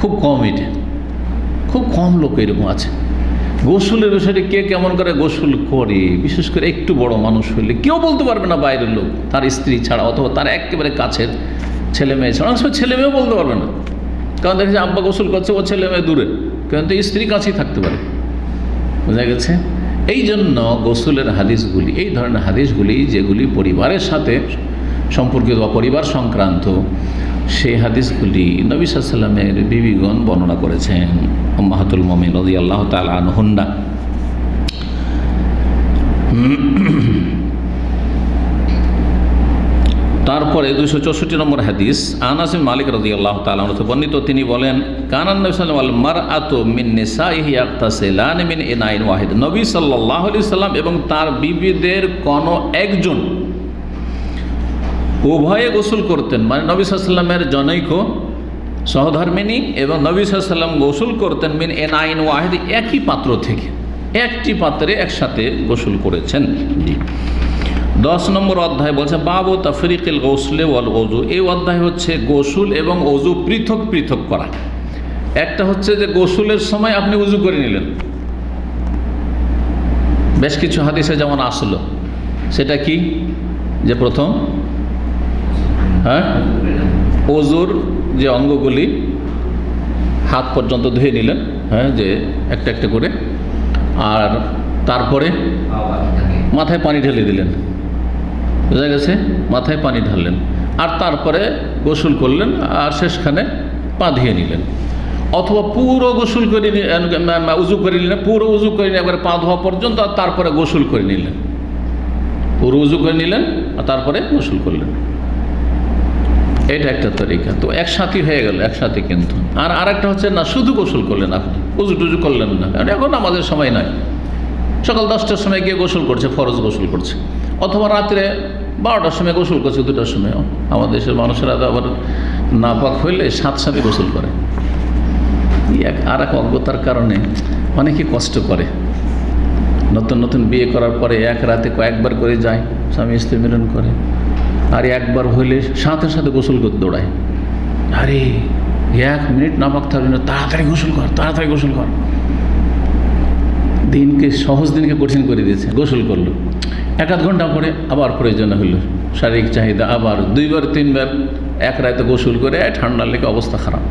খুব কম, এটা খুব কম লোক এরকম আছে। গোসলের বিষয়টি কে কেমন করে গোসল করে, বিশেষ করে একটু বড় মানুষ হলে কেউ বলতে পারবে না, বাইরের লোক, তার স্ত্রী ছাড়া অথবা তার একেবারে কাছের ছেলে মেয়ে ছাড়া। অনেক ছেলে মেয়েও বলতে পারবে না, কারণ দেখেছি আব্বা গোসল করছে, ও ছেলে মেয়ে দূরে, কিন্তু স্ত্রী কাছেই থাকতে পারে। বোঝা গেছে? এই জন্য গোসলের হাদিসগুলি, এই ধরনের হাদিসগুলি যেগুলি পরিবারের সাথে সম্পর্কিত বা পরিবার সংক্রান্ত, সেই হাদিসগুলি নবী সাল্লাল্লাহু আলাইহি ওয়াসাল্লামের বিবিগণ বর্ণনা করেছেন। উম্মাহাতুল মুমিনিন রাদিয়াল্লাহু তাআলা আনহুন্না। তারপরে 264 নম্বর হাদিস, আনাস বিন মালিক রাদিয়াল্লাহু তাআলা আনহু বর্ণিত, তিনি বলেন, কানান নবী সাল্লাল্লাহু আলাইহি ওয়াসাল্লাম মারআতু মিন নিসাইহি ইয়াগতাসিলান মিন ইনাইন ওয়াহিদ। নবী সাল্লাল্লাহু আলাইহি সাল্লাম এবং তার বিবিদের কোনো একজন উভয়ে গোসল করতেন, মানে নবী সাল্লাল্লাহু আলাইহি ওয়াসাল্লামের জনৈক সহধর্মিনী এবং নবী সাল্লাল্লাহু আলাইহি ওয়াসাল্লাম গোসল করতেন মিন ইনাইন ওয়াহিদ, একই পাত্র থেকে, একটি পাত্রে একসাথে গোসল করেছেন। জি। 10 নম্বর অধ্যায় বলছে বাবু তাফরিকিল গোসলে ওয়াল ওযু। এই অধ্যায় হচ্ছে গোসল এবং ওযু পৃথক পৃথক করা। একটা হচ্ছে যে গোসলের সময় আপনি ওযু করে নিলেন, বেশ কিছু হাদিসে যেমন আসলো, সেটা কি যে প্রথম ওযুর যে অঙ্গগুলি হাত পর্যন্ত ধুয়ে নিলেন, যে একটা একটা করে, আর তারপরে মাথায় পানি ঢেলে দিলেন, বোঝা গেছে, মাথায় পানি ঢাললেন, আর তারপরে গোসল করলেন, আর শেষখানে পা ধুয়ে নিলেন। অথবা পুরো গোসল করে উজু করে নিলেন, পুরো উজু করে নিয়ে একবারে পা ধোয়া পর্যন্ত, আর তারপরে গোসল করে নিলেন, পুরো উজু করে নিলেন আর তারপরে গোসল করলেন। এটা একটা তরিকা, তো একসাথে হয়ে গেল, একসাথে। কিন্তু আর আরেকটা হচ্ছে না, শুধু গোসল করলেন, আপনি উজু টুজু করলেন না, কারণ এখন আমাদের সময় নয়, সকাল 10টার সময় গিয়ে গোসল করছে, ফরজ গোসল করছে, অথবা রাত্রে 12টার সময় গোসল করছে, 2টার সময়। আমাদের দেশের মানুষেরা তো আবার নাপাক হইলে সাথে গোসল করে। আর এক অজ্ঞতার কারণে অনেকে কষ্ট করে, নতুন নতুন বিয়ে করার পরে এক রাতে কয়েকবার করে যায়, স্বামী স্ত্রী মিলন করে, আর একবার হইলে সাথে সাথে গোসল করতে দৌড়ায়। আরে 1 মিনিট নাপাক থাকবে না, তাড়াতাড়ি গোসল কর, তাড়াতাড়ি গোসল কর। দিনকে সহজ দিনকে কঠিন করে দিয়েছে। গোসল করলো, 1-8 ঘন্টা পরে আবার প্রয়োজন হইল, শারীরিক চাহিদা, আবার 2বার 3বার এক রাতে গোসল করে ঠান্ডার লেগে অবস্থা খারাপ।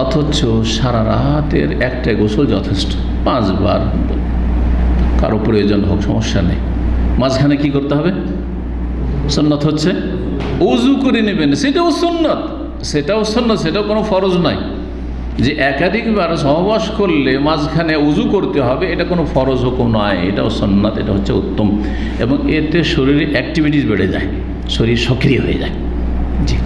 অথচ সারা রাতের একটা গোসল যথেষ্ট, 5 বার কারো প্রয়োজন হোক, সমস্যা নেই। মাঝখানে কি করতে হবে? সুন্নত হচ্ছে উজু করে নেবেন, সেটাও সুন্নত, সেটাও সুন্নত, সেটাও কোনো ফরজ নয় যে একাধিকবার সহবাস করলে মাঝখানে উজু করতে হবে, এটা কোনো ফরজ হুকুম নয়, এটাও সুন্নাত, এটা হচ্ছে উত্তম। এবং এতে শরীরে অ্যাক্টিভিটিস বেড়ে যায়, শরীর সক্রিয় হয়ে যায়। জি।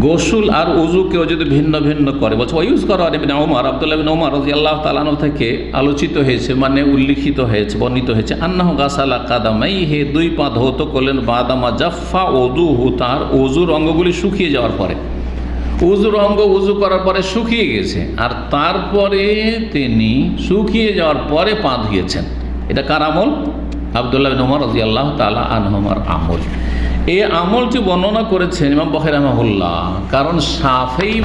গোসল আর উজু কেউ যদি ভিন্ন ভিন্ন করে, বলছে ইউজ করা ইবনে ওমর, আব্দুল্লাহ ইবনে ওমর রাদিয়াল্লাহু তাআলা আনহু থেকে আলোচিত হয়েছে, মানে উল্লিখিত হয়েছে, বর্ণিত হয়েছে, আন্নাহু গাসালা কাদামাইহি, 2 পা ধৌত করলেন, বাদামা জাফা ওযুহু, তার ওযুর অঙ্গগুলি শুকিয়ে যাওয়ার পরে, ওযুর অঙ্গ ওযু করার পরে শুকিয়ে গেছে, আর তারপরে তিনি শুকিয়ে যাওয়ার পরে পা ধুয়েছেন। এটা কার আমল? আব্দুল্লাহ ইবনে ওমর রাদিয়াল্লাহু তাআলা আনহুমার আমল। এই আমলটি বর্ণনা করেছেন ইমাম বুখারী রাহিমাহুল্লাহ, কারণ শাফিঈ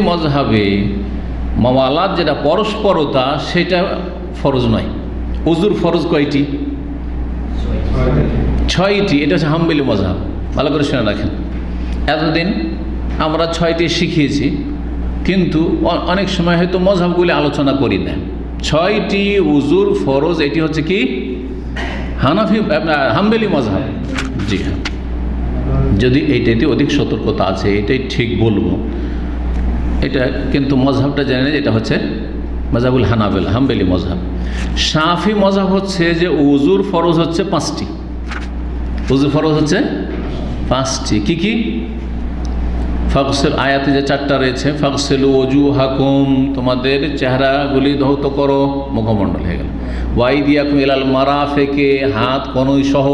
মযহাবে মাওয়ালাত যেটা পরস্পরতা, সেটা ফরজ নয়। উজুর ফরজ কয়টি? 6টি। এটা হচ্ছে হাম্বলি মযহাব, ভালো করে শুনে রাখেন। এতদিন আমরা 6টি শিখিয়েছি, কিন্তু অনেক সময় হয়তো মযহাবগুলি আলোচনা করি না। 6টি উজুর ফরজ, এটি হচ্ছে কি হাম্বলি মযহাব। জি হ্যাঁ, যদি এইটাতে অধিক সতর্কতা আছে, এটাই ঠিক বলবো, এটা কিন্তু মযহাবটা জেনে নেই, এটা হচ্ছে মযহাবুল হানাবেলা, হাম্বলি মযহাব। শাফি মযহাব হচ্ছে যে উজুর ফরজ হচ্ছে 5টি, উজুর ফরজ হচ্ছে 5টি। কি কি? ফাগসিল, আয়াতে যে 4টা রয়েছে, ফাগসিলু ওজুহাকুম, তোমাদের চেহারাগুলি ধৌত করো, মুখমণ্ডল হয়ে গেল। ওয়াইদিয়াকুম ইলাল মারাফিকে, হাত কনুই সহ,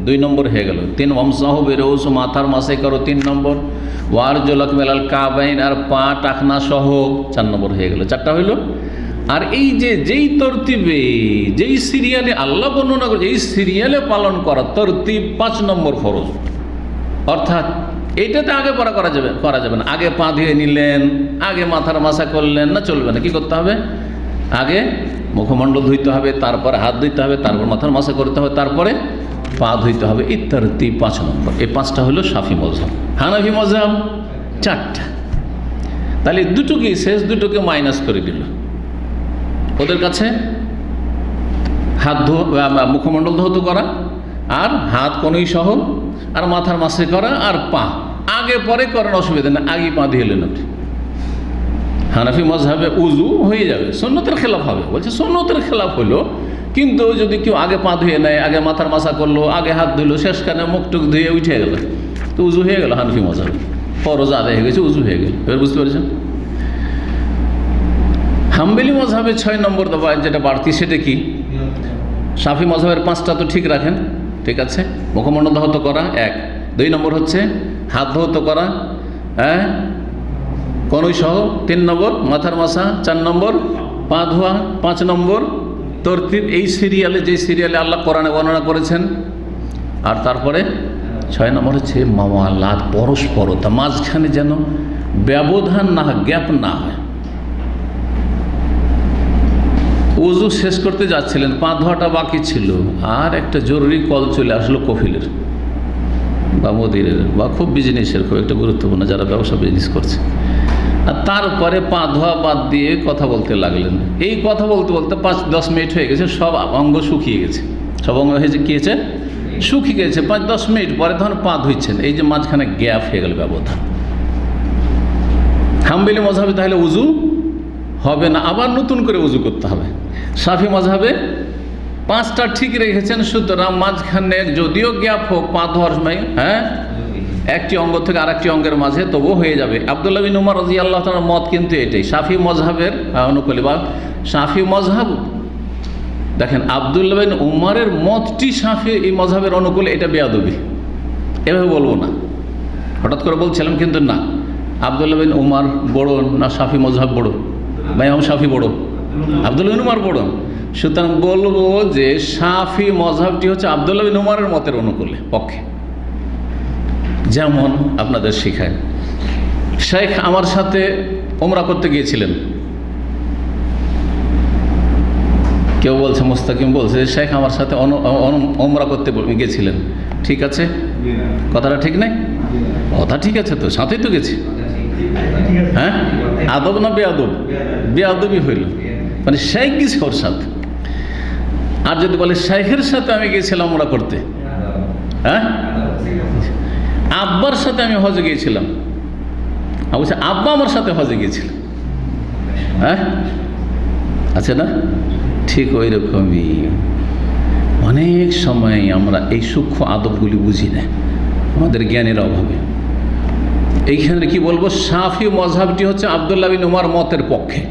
2 নম্বর হয়ে গেল। 3 ওয়ামসাহু বিরুস, মাথার মাসে করো, 3 নম্বর। ওয়ারজুলাকুম ইলাল কাবাইন, আর পা টাকনা সহ, 4 নম্বর হয়ে গেল। 4টা হইল। আর এই যে যেই তরতিবে, যেই সিরিয়ালে আল্লাহ বর্ণনা করে, এই সিরিয়ালে পালন করা তরতিব 5 নম্বর ফরজ। অর্থাৎ এইটাতে আগে পড়া করা যাবে না। আগে পা ধুয়ে নিলেন, আগে মাথার মাসা করলেন না, চলবে না। কি করতে হবে? আগে মুখমণ্ডল ধুইতে হবে, তারপরে হাত ধুইতে হবে, তারপর মাথার মাসা করতে হবে, তারপরে পা ধুইতে হবে, ইত্যাদি 5 নম্বর। এই 5টা হলো শাফি মযহাব। হানাফি মযহাব 4টা। তাহলে দুটোকে, শেষ দুটোকে মাইনাস করে দিল। ওদের কাছে হাত মুখমণ্ডল ধৌত করা, আর হাত কনুই সহ, আর মাথার মাসে করা, আর পা আগে পরে করার অসুবিধা না, আগে পা ধুয়ে এলেন আপনি। হানাফি মজহাবে উজু হয়ে যাবে, সুন্নতের খেলাফ হবে। বলছে সুন্নতের খেলাফ হলো, কিন্তু যদি কেউ আগে পা ধুয়ে নেয়, আগে মাথার মাসা করলো, আগে হাত ধুলো, শেষখানে মুখ টুক ধুয়ে উঠে গেল, তো উজু হয়ে গেল হানাফি মজহাবে, ফরজ আদায় হয়ে গেছে, উজু হয়ে গেল। এবার বুঝতে পেরেছেন? হাম্বলি মজহাবে 6 নম্বর দফা যেটা বাড়তি, সেটা কি? শাফি মজহাবের 5টা তো ঠিক রাখেন, ঠিক আছে। মুখমণ্ডল ধৌত করা 1, 2 নম্বর হচ্ছে হাত ধৌত করা, হ্যাঁ, কনুই সহ 3 নম্বর মাথার মাসা, 4 নম্বর পা ধোয়া, 5 নম্বর তরতিব, এই সিরিয়ালে, যে সিরিয়ালে আল্লাহ কোরআনে বর্ণনা করেছেন। আর তারপরে 6 নম্বর হচ্ছে মাওয়ালাত, পরস্পরতা, মাঝখানে যেন ব্যবধান না হয়, গ্যাপ না হয়। উজু শেষ করতে যাচ্ছিলেন, পা ধোয়াটা বাকি ছিল, আর একটা জরুরি কল চলে আসলো কফিলের বা মদিরের বা খুব বিজনেসের, খুব একটা গুরুত্বপূর্ণ, যারা ব্যবসা বিজনেস করছে, আর তারপরে পা ধোয়া বাদ দিয়ে কথা বলতে লাগলেন। এই কথা বলতে বলতে 5-10 মিনিট হয়ে গেছে, সব অঙ্গ শুকিয়ে গেছে, সব অঙ্গ হয়েছে কি হয়েছে, শুকিয়ে গেছে। 5-10 মিনিট পরে ধরুন পা ধুচ্ছেন, এই যে মাঝখানে গ্যাপ হয়ে গেল, ব্যবধান। হাম্বলি মজহাবে তাহলে উজু হবে না, আবার নতুন করে উজু করতে হবে। শাফি মজহাবে 5টা ঠিক রেখেছেন, সুতরাং মাঝখানে যদিও গ্যাপ হোক পা ধোয়ার সময়, হ্যাঁ, একটি অঙ্গ থেকে আরেকটি অঙ্গের মাঝে, তবুও হয়ে যাবে। আব্দুল্লাহ বিন উমর রাদিয়াল্লাহু তাআলার মত কিন্তু এটাই, শাফি মজহাবের অনুকূলে, বা শাফি মজহাব, দেখেন আব্দুল্লাহ বিন উমরের মতটি শাফি এই মজহাবের অনুকূলে, এটা বেয়াদবি, এভাবে বলবো না, হঠাৎ করে বলছিলাম, কিন্তু না, আব্দুল্লাহ বিন উমর বড় না শাফি মজহাব বড়, বা ইমাম শাফি বড়, আব্দুল্লাহ বিন উমর বড়। সুতরাং বলবো যে শাফি মজহাবটি হচ্ছে আব্দুল্লাহ বিন উমরের মতের অনুকূলে, পক্ষে। যেমন আপনাদের শিখায়, শেখ আমার সাথে ওমরা করতে গিয়েছিলেন, কেউ বলছে, মুস্তাকিম বলছে শেখ আমার সাথে ওমরা করতে গিয়েছিলেন, ঠিক আছে, কথাটা ঠিক নাই? কথা ঠিক আছে, তো সাথেই তো গেছি, হ্যাঁ, আদব না বেয়াদব? বেয়াদবই হইল, মানে শেখ গেছে ওর সাথে। আর যদি বলে শেখের সাথে আমি গিয়েছিলাম ওমরা করতে, হ্যাঁ, আব্বার সাথে আমি হজে গিয়েছিলাম, অবশ্য আব্বা আমার সাথে হজে গিয়েছিলাম, হ্যাঁ, আছে না? ঠিক ওই রকমই অনেক সময় আমরা এই সূক্ষ্ম আদবগুলি বুঝি না, আমাদের জ্ঞানের অভাবে। এইখানে কি বলবো, শাফি মজহাবটি হচ্ছে আব্দুল্লাহ বিন উমর মতের পক্ষে,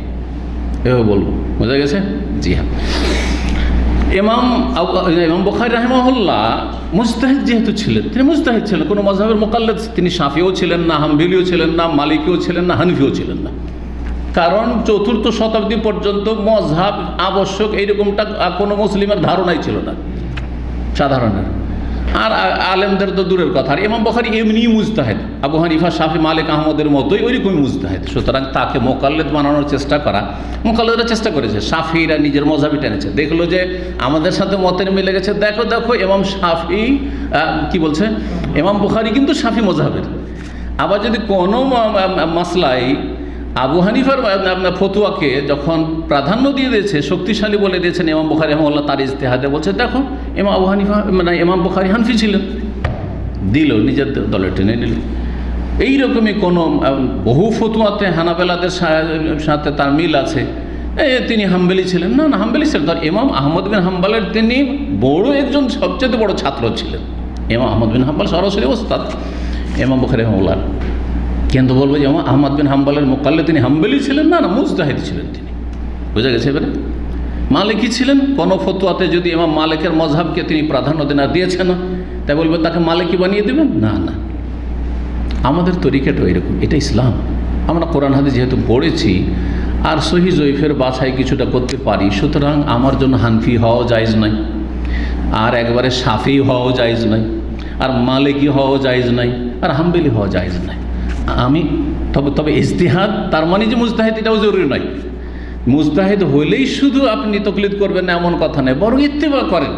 এভাবে বলবো, বোঝা গেছে? জি হ্যাঁ। ইমাম বুখারী রাহিমাহুল্লাহ মুজতাহিদ যেহেতু ছিলেন, তিনি মুজতাহিদ ছিলেন, কোনো মজহাবের মুকাল্লিদ, তিনি শাফিও ছিলেন না, হাম্বলিও ছিলেন না, মালিকিও ছিলেন না, হানফিও ছিলেন না। কারণ 4th শতাব্দী পর্যন্ত মজহাব আবশ্যক এইরকমটা কোনো মুসলিমের ধারণাই ছিল না, সাধারণের। আর আলেমদের তো দূরের কথা। আর ইমাম বুখারী এমনি মুজতাহিদ, আবু হানিফা, শাফি, মালিক, আহমদের মতোই ওইরকমই মুজতাহিদ। সুতরাং তাকে মোকাল্লেদ বানানোর চেষ্টা করা, মোকাল্লেদরা চেষ্টা করেছে, শাফিরা নিজের মজহাবি টেনেছে, দেখলো যে আমাদের সাথে মতের মিলে গেছে, দেখো দেখো ইমাম শাফি কি বলছে, ইমাম বুখারী কিন্তু শাফি মজহাবের। আবার যদি কোনো মাসলায় আবু হানিফার ফতুয়াকে যখন প্রাধান্য দিয়ে দিয়েছে, শক্তিশালী বলে দিয়েছেন ইমাম বুখারী রাহিমাহুল্লাহ তার ইজতিহাদে, বলছে দেখো ইমাম আবু হানিফা, মানে ইমাম বুখারী হানফি ছিলেন, দিল, নিজের দলে টেনে নিল। এইরকমই কোনো বহু ফতুয়াতে হানাবেলাদের সাথে তার মিল আছে, তিনি হাম্বলি ছিলেন না, হাম্বলি ছিলেন। তার ইমাম আহমদ বিন হাম্বলের তিনি বড় একজন, সবচেয়ে বড় ছাত্র ছিলেন ইমাম আহমদ বিন হাম্বল, সরাসরি ওস্তাদ ইমাম বুখারী রাহিমাহুল্লাহ। কিন্তু বলবো যে আহমদ বিন হাম্বলের মোকাল্লে তিনি হাম্বলি ছিলেন না, মুজতাহিদ ছিলেন তিনি, বোঝা গেছে এবারে? মালিকি ছিলেন, কোনো ফতুয়াতে যদি ইমাম মালিকের মজহাবকে তিনি প্রাধান্য দিয়েছেন না, তাই বলবো তাকে মালিকি বানিয়ে দেবেন? না না, আমাদের তরিকাটা এরকম, এটা ইসলাম। আমরা কোরআন হাদিস যেহেতু পড়েছি আর সহি জয়ীফের বাছাই কিছুটা করতে পারি, সুতরাং আমার জন্য হানফি হওয়াও জায়েজ নাই, আর একবারে শাফি হওয়াও জায়েজ নাই, আর মালিকি হওয়াও জায়েজ নাই, আর হাম্বলি হওয়া জায়েজ নাই। আমি তবে ইজতিহাদ, তার মানে যে মুজতাহিদ এটাও জরুরি নয়। মুজতাহিদ হইলেই শুধু আপনি তকলিদ করবেন না এমন কথা নেই, বরং ইত্তেবা করেন,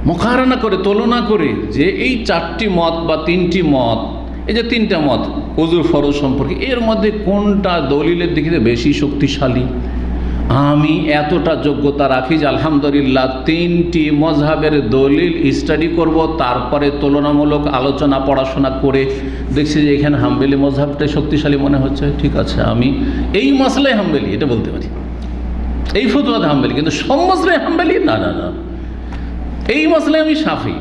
মুকারানা করে, তুলনা করে, যে এই 4টি মত বা 3টি মত, এই যে 3টা মত ওযুর ফরজ সম্পর্কে, এর মধ্যে কোনটা দলিলের দিকে বেশি শক্তিশালী, আমি এতটা যোগ্যতা রাখি যে আলহামদুলিল্লাহ 3টি মজহাবের দলিল স্টাডি করব, তারপরে তুলনামূলক আলোচনা পড়াশোনা করে দেখছি যে এখানে হাম্বলি মজহাবটাই শক্তিশালী মনে হচ্ছে, ঠিক আছে আমি এই মাসলায় হাম্বলি, এটা বলতে পারি, এই ফতোয়াতে হাম্বলি, কিন্তু সব মাসলায় হাম্বলি না না না, এই মাসলায় আমি শাফি।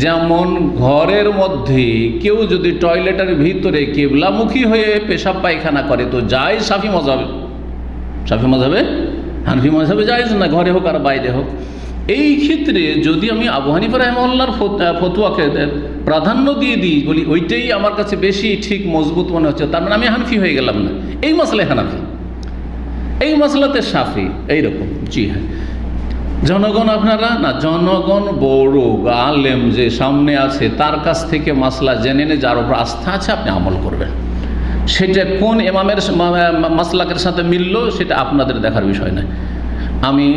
যেমন ঘরের মধ্যে কেউ যদি টয়লেটের ভিতরে কিবলামুখী হয়ে পেশাব পায়খানা করে তো যায় শাফি মজহাবে, শাফি মজহাবে, হানফি মজহাবে জায়েজ না, ঘরে হোক আর বাইরে হোক। এই ক্ষেত্রে যদি আমি আবু হানিফা রাহিমাহুল্লাহর ফতোয়াকে প্রাধান্য দিয়ে দিই, বলি ওইটাই আমার কাছে বেশি ঠিক মজবুত মনে হচ্ছে, তার মানে আমি হানফি হয়ে গেলাম না, এই মাসলায় হানাফি, এই মাসলাতে শাফি, এইরকম। জি হ্যাঁ, জনগণ আপনারা না, জনগণ বড় আলেম যে সামনে আছে তার কাছ থেকে মাসলা জেনে নিয়ে যার উপর আস্থা আছে আপনি আমল করবেন। সেটা কোন ইমামের মাসলাকের সাথে মিলল সেটা আপনাদের দেখার বিষয় নয়। আমি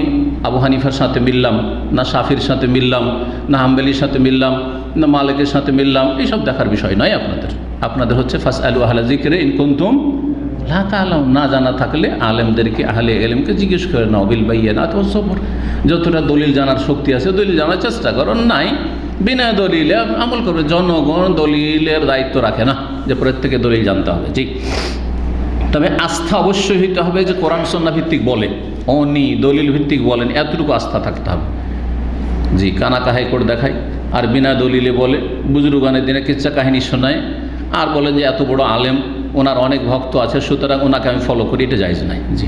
আবু হানিফার সাথে মিললাম না, শাফির সাথে মিললাম না, হাম্বলির সাথে মিললাম না, মালিকের সাথে মিললাম, এইসব দেখার বিষয় নয় আপনাদের। আপনাদের হচ্ছে ফাসআলু আহলা যিকরি ইন কুনতুম লা তা'লামুন, না জানা থাকলে আলেমদেরকে, আহলে ইলমকে জিজ্ঞেস করে নাও, বিল বাইয়িনাতি ওয়াস সবর, যতটা দলিল জানার শক্তি আছে দলিল জানার চেষ্টা করো, নাই বিনা দলিলে আমল করবে। জনগণ দলিলের দায়িত্ব রাখে না যে প্রত্যেকে দলিল জানতে হবে, ঠিক। তবে আস্থা অবশ্যই হইতে হবে যে কোরআন সুন্নাহ ভিত্তিক বলে, উনি দলিল ভিত্তিক বলেন, এতটুকু আস্থা থাকতে হবে। জি, কানা কাহাই করে দেখায় আর বিনা দলিলে বলে, বুজুর্গানের দিনে কিচ্ছা কাহিনী শোনায় আর বলেন যে এত বড় আলেম, ওনার অনেক ভক্ত আছে সুতরাং ওনাকে আমি ফলো করি, এটা জায়েজ নাই। জি,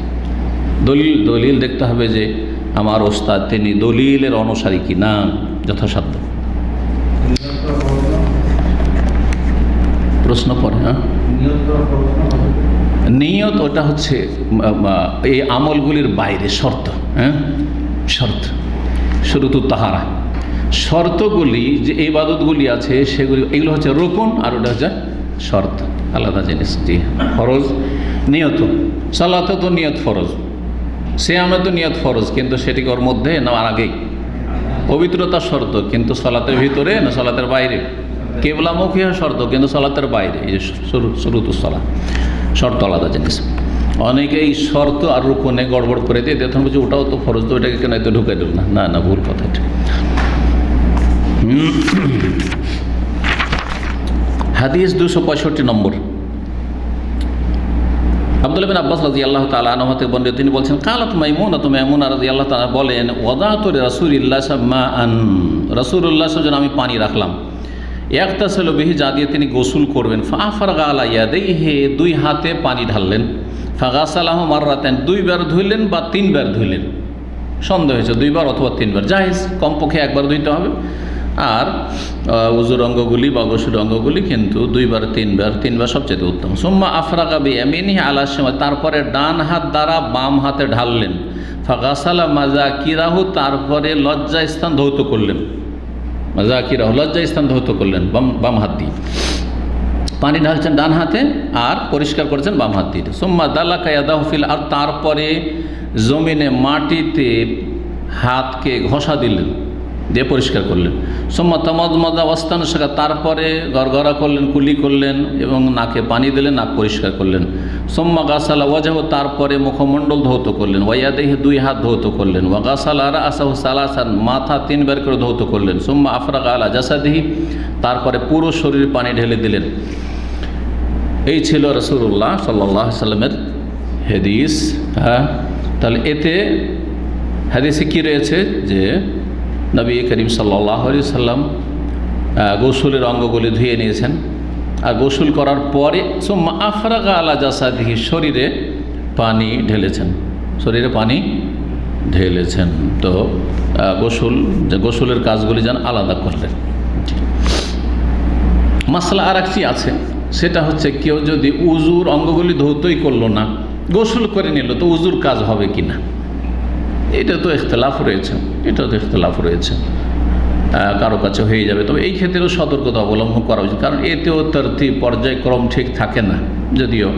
দলিল দেখতে হবে যে আমার ওস্তাদ তিনি দলিলের অনুসারী কি না, যথাসাধ্য। প্রশ্ন পরে, হ্যাঁ, নিয়ত ওটা হচ্ছে এই আমলগুলির বাইরে শর্ত, হ্যাঁ, শর্ত শুরুতু তাহারা, শর্তগুলি যে ইবাদতগুলি আছে সেগুলি, এগুলো হচ্ছে রুকুন আর ওটা হচ্ছে শর্ত, আলাদা জিনিস। জি, ফরজ নিয়ত, সালাতে তো নিয়ত ফরজ, সিয়ামে তো নিয়ত ফরজ, কিন্তু সেটি ওর মধ্যে না আর আগেই, পবিত্রতা শর্ত কিন্তু সালাতের ভিতরে না সালাতের বাইরে, কিবলামুখী শর্ত কিন্তু সালাতের বাইরে, এই যে শুরুতু সালাত, শর্ত আলাদা জিনিস। অনেকেই শর্ত আর রুকুনে গড়বড় করে দিয়ে তখন বলছে ওটাও তো ফরজ, তো ওটাকে কেন এত ঢুকাই দিল না, না না, ভুল কথা এটা। হাদিস 265 নম্বর। আব্দুল্লাহ বিন আব্বাস রাদিয়াল্লাহু তাআলা আনহু থেকে বর্ণিত, তিনি বলছেন কালাত মাইমুনা রাদিয়াল্লাহু তাআলা বলেন, ওয়াদাতু রাসূলিল্লাহ সাম্মাআন, রাসূলুল্লাহ সাল্লাল্লাহু আলাইহি ওয়াসাল্লাম আমি পানি রাখলাম, ইয়াগতাসিলু বিহি, যা দিয়ে তিনি গোসল করবেন, ফাফরাগা আলা ইয়াদাইহি, দুই হাতে পানি ঢাললেন, ফাগাসালাহু মাররাতান, দুইবার ধুইলেন বা তিনবার ধুইলেন, সন্দেহ হয়েছে দুইবার অথবা তিনবার, জায়েজ, কমপক্ষে একবার ধুইতে হবে। আর উজুর অঙ্গগুলি বা গোসল অঙ্গগুলি কিন্তু দুইবার তিনবার সবচেয়ে উত্তম। সুম্মা আফরাগা বিয়ামিনিহি আলা শিমাল, তারপরে ডান হাত দ্বারা বাম হাতে ঢাললেন, ফাগাসালা মাযাকিরাহু, তারপরে লজ্জা স্থান ধৌত করলেন, মাযাকিরাহু লজ্জা স্থান ধৌত করলেন বাম হাত দিয়ে, পানি ঢালছেন ডান হাতে আর পরিষ্কার করেছেন বাম হাত দিয়ে। সুম্মা দালাকা ইয়াদাহু ফিল, আর তারপরে জমিনে মাটিতে হাতকে ঘষা দিলেন, দিয়ে পরিষ্কার করলেন। সুম্মা তামাদমাদা ওয়াস্তানশাকা, তারপরে গড়গড়া করলেন, কুলি করলেন এবং নাকে পানি দিলেন, নাক পরিষ্কার করলেন। সুম্মা গাসালা ওয়াজহু, তারপরে মুখমণ্ডল ধৌত করলেন। ওয়াইয়াদাইহি, দুই হাত ধৌত করলেন। ওয়া গাসালা রাসাহু সালাসান, মাথা তিনবার করে ধৌত করলেন। সুম্মা আফরাগা আলা জাসাদিহি, তারপরে পুরো শরীরে পানি ঢেলে দিলেন। এই ছিল রাসূলুল্লাহ সাল্লাল্লাহু আলাইহি সাল্লামের হাদিস। হ্যাঁ, তাহলে এতে হাদিসে কি রয়েছে যে নবী করিম সাল্লাল্লাহু আলাইহি সাল্লাম গোসলের অঙ্গগুলি ধুয়ে নিয়েছেন, আর গোসল করার পরে সুম্মা আফরাগা আলা জাসাদিহি, শরীরে পানি ঢেলেছেন, শরীরে পানি ঢেলেছেন। তো গোসলের কাজগুলি যেন আলাদা করলেন। মাসলা আর একটি আছে, সেটা হচ্ছে কেউ যদি উজুর অঙ্গগুলি ধৌতই করলো না, গোসল করে নিল, তো উজুর কাজ হবে কি না, এটা তো ইখতিলাফ রয়েছে, কারো কাছে হয়ে যাবে। তবে এই ক্ষেত্রেও সতর্কতা অবলম্বন করা উচিত, কারণ এতেও তরতিব পর্যায়ক্রম ঠিক থাকে না। যদিও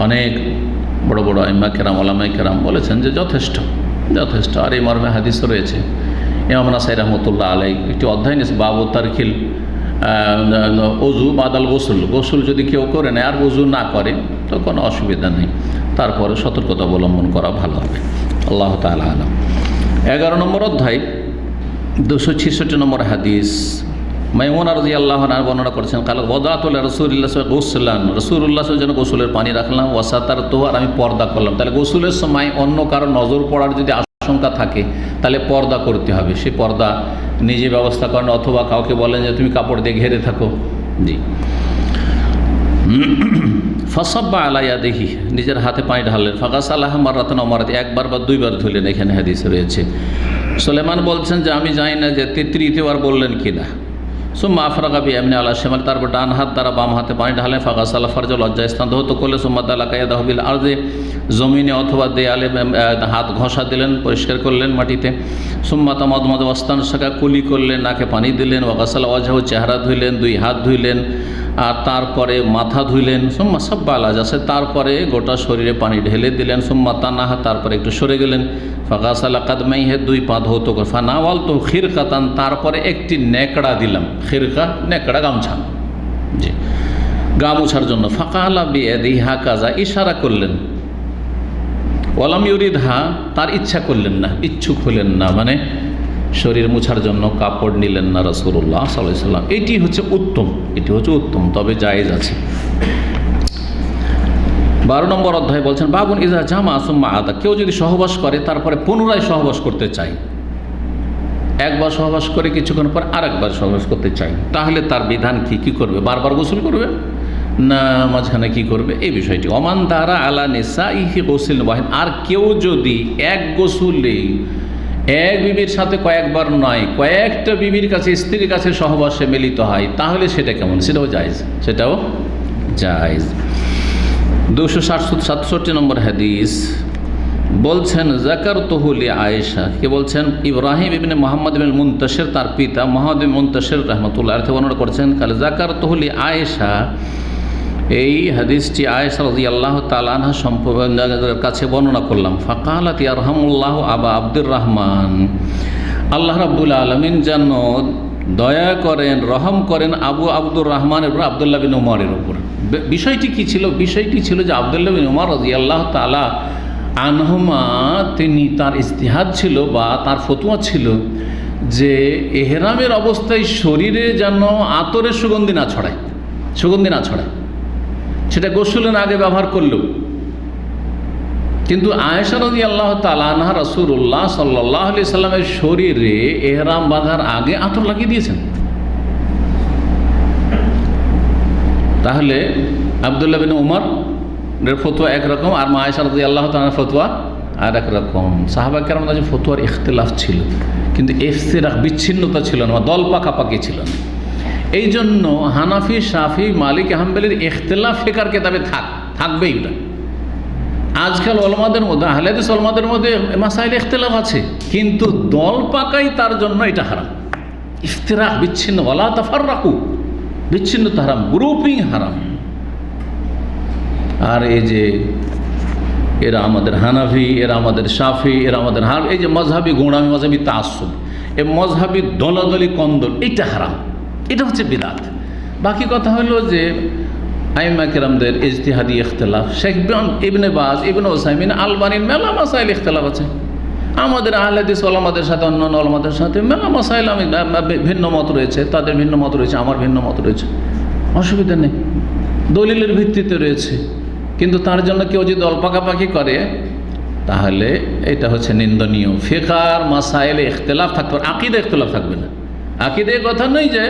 অনেক বড় বড় আইম্মা কেরাম, ওলামায়ে কেরাম বলেছেন যে যথেষ্ট, আর এই মর্মে হাদিস রয়েছে। ইমাম নাসাই রহমতুল্লাহ আলাইহি একটি অধ্যায় নিয়েছে, বাবু তারকিল অজু বাদাল গোসল যদি কেউ করে নেয় আর অজু না করে তো কোনো অসুবিধা নেই, তারপরে সতর্কতা অবলম্বন করা ভালো হবে। আল্লাহ তাআলা আলাম। 11 নম্বর অধ্যায় 266 নম্বর হাদিস। মাইমুনা রাদিয়াল্লাহু আনহা বর্ণনা করেছেন, কাল ওয়াদাতুল রাসূলিল্লাহ গোসলান, রাসূলুল্লাহ যেন গোসলের পানি রাখলাম, ওয়াসাতারতু, আর আমি পর্দা করলাম। তাহলে গোসলের সময় অন্য কারো নজর পড়ার যদি আশঙ্কা থাকে তাহলে পর্দা করতে হবে। সেই পর্দা নিজে ব্যবস্থা করেন অথবা কাউকে বলেন যে তুমি কাপড় দিয়ে ঘেরে থাকো। জি। ফাসাব্বা আলাইয়া দেখি, নিজের হাতে পানি ঢাললেন, ফাগাসালাহা মাররাতান ওয়া মাররাতাইন, একবার বা দুইবার ধুলেন, এখানে হাদিসে রয়েছে। সুলাইমান বলছেন যে আমি জানি না যে তৃতীয়বার বললেন কিনা। সুম্মা আফরাগা বিয়ামিনি আলা শিমাল, তারপর ডান হাত দ্বারা বাম হাতে পানি ঢালেন, ফাগাসালা ফারজা, লজ্জাস্থান ধৌত করলে, সুম্মা দালাকা ইয়াদাহু বিল আরদি, জমিনে অথবা দেয়ালে হাত ঘষা দিলেন, পরিষ্কার করলেন মাটিতে। সুম্মা তামাদমাদ ওয়াস্তান শাকা, কুলি করলেন, নাকে পানি দিলেন। ওয়াগাসালা ওয়াজহাহু, চেহারা ধুইলেন, 2 হাত ধুইলেন, আর তারপরে মাথা ধুইলেন। সুম্মা সাব্বা আলা জাসে, তারপরে গোটা শরীরে পানি ঢেলে দিলেন। সুম্মা তানাহা, তারপরে একটু সরে গেলেন। ফাগাসালা কাদমাইহি, 2 পা ধৌত করে। ফানাওয়ালতু খিরকাতান, তারপরে একটি নেকড়া দিলাম। খিরকা নেকড়া, গামছা, জি, গা মোছার জন্য। ফাকালা বিয়াদিহি হাকাযা, ইশারা করলেন। ওয়ালাম ইউরিদহা, তার ইচ্ছা করলেন না, ইচ্ছুক হলেন না, মানে শরীর মোছার জন্য কাপড় নিলেন না রাসূলুল্লাহ সাল্লাল্লাহু আলাইহি ওয়াসাল্লাম। এটি হচ্ছে উত্তম, এটি হচ্ছে উত্তম, তবে জায়েজ আছে। 12 নম্বর অধ্যায় বলছেন, বাবুন ইজা জামা সুম্মা আদা, কেউ যদি সহবাস করে তারপরে পুনরায় সহবাস করতে চায়, একবার সহবাস করে কিছুক্ষণ পর আরেকবার সহবাস করতে চায়, তাহলে তার বিধান কি করবে? বারবার গোসল করবে না মাঝখানে কি করবে, এই বিষয়টি। ওমান দারা আলা নিসাইহি গোসল ওয়াহিদ, আর কেউ যদি এক গোসলে এক বিবির সাথে কয়েকবার নয়, কয়েকটা বিবির কাছে, স্ত্রীর কাছে সহবাসে মিলিত হয়, তাহলে সেটা কেমন? সেটাও জায়েজ, সেটাও জায়েজ। 267 নম্বর হাদিস বলছেন, যাকারতুহু লি আয়েশা, কে বলছেন? ইব্রাহিম ইবনে মুহাম্মদ ইবনে মুনতাশির, তার পিতা মুহাম্মদ ইবনে মুনতাশির রাহমাতুল্লাহ আলাইহি বর্ণনা করেছেন, কাল যাকারতুহু লি আয়েশা, এই হাদিসটি আয়েশা রাদিয়াল্লাহু তাআলা আনহা সম্পর্কে কাছে বর্ণনা করলাম। ফাকালাত ইয়ারহামুল্লাহু আবা আব্দুর রহমান, আল্লাহ রাব্বুল আলামিন যেন দয়া করেন, রহম করেন আবু আব্দুর রহমান এবং আব্দুল্লাহ বিন উমরের উপর। বিষয়টি কি ছিল? বিষয়টি ছিল যে আব্দুল্লাহ বিন উমর রাদিয়াল্লাহু তাআলা আনহুমা, তিনি, তার ইজতিহাদ ছিল বা তার ফতোয়া ছিল যে এহরামের অবস্থায় শরীরে যেন আতরের সুগন্ধি না ছড়ায়, সেটা গোসলের আগে ব্যবহার করলেও। কিন্তু আয়েশা রাদিয়াল্লাহু তাআলা আনহা রাসূলুল্লাহ সাল্লাল্লাহু আলাইহি সাল্লামের শরীরে এহরাম বাঁধার আগে আতর লাগিয়ে দিয়েছেন। তাহলে আব্দুল্লাহ বিন উমরের ফতোয়া একরকম, আর মা আয়েশা রাদিয়াল্লাহু তাআলার ফতোয়া আর একরকম। সাহাবা কেরামের মাঝে ফতোয়ার ইখতিলাফ ছিল, কিন্তু ইফতিরাক, বিচ্ছিন্নতা ছিল না, দল পাকাপাকি ছিল না। এই জন্য হানাফি, শাফি, মালিক, হাম্বলির ইখতিলাফ ফিকার কিতাবে থাকবেই। ওটা আজকাল ওলামাদের মধ্যে, আহলে হাদিস ওলামাদের মধ্যে মাসাইল ইখতিলাফ আছে, কিন্তু দল পাকাই তার জন্য এটা হারাম। ইফতিরাক, বিচ্ছিন্ন, ওয়ালা তাফাররাকু, বিচ্ছিন্নতা হারাম, গ্রুপিং হারাম। আর এই যে এরা আমাদের হানাফি, এরা আমাদের শাফি, এরা আমাদের এই যে মজহাবি গোঁড়ামি, মজহাবি তাআসসুব, এই মজহাবি দলাদলি কন্দল, এটা হারাম, এটা হচ্ছে বিদআত। বাকি কথা হলো যে আইম্মা কেরামদের ইজতিহাদি ইখতিলাফ, শেখ ইবনে বাজ, ইবনে উসাইমিন, আলবানীর মেলা মাসাইল ইখতিলাফ আছে। আমাদের আহলে হাদিস ওলামাদের সাথে, অন্যান্য ওলামাদের সাথে মেলা মাসাইল ভিন্ন মত রয়েছে, তাদের ভিন্ন মত রয়েছে, আমার ভিন্ন মত রয়েছে, অসুবিধা নেই, দলিলের ভিত্তিতে রয়েছে। কিন্তু তার জন্য কেউ যদি দল পাকাপাকি করে তাহলে এটা হচ্ছে নিন্দনীয়। ফিকার মাসাইলে ইখতিলাফ থাকতে পারে, আকীদা ইখতিলাফ থাকবে না। আকীদা এই কথা নয় যে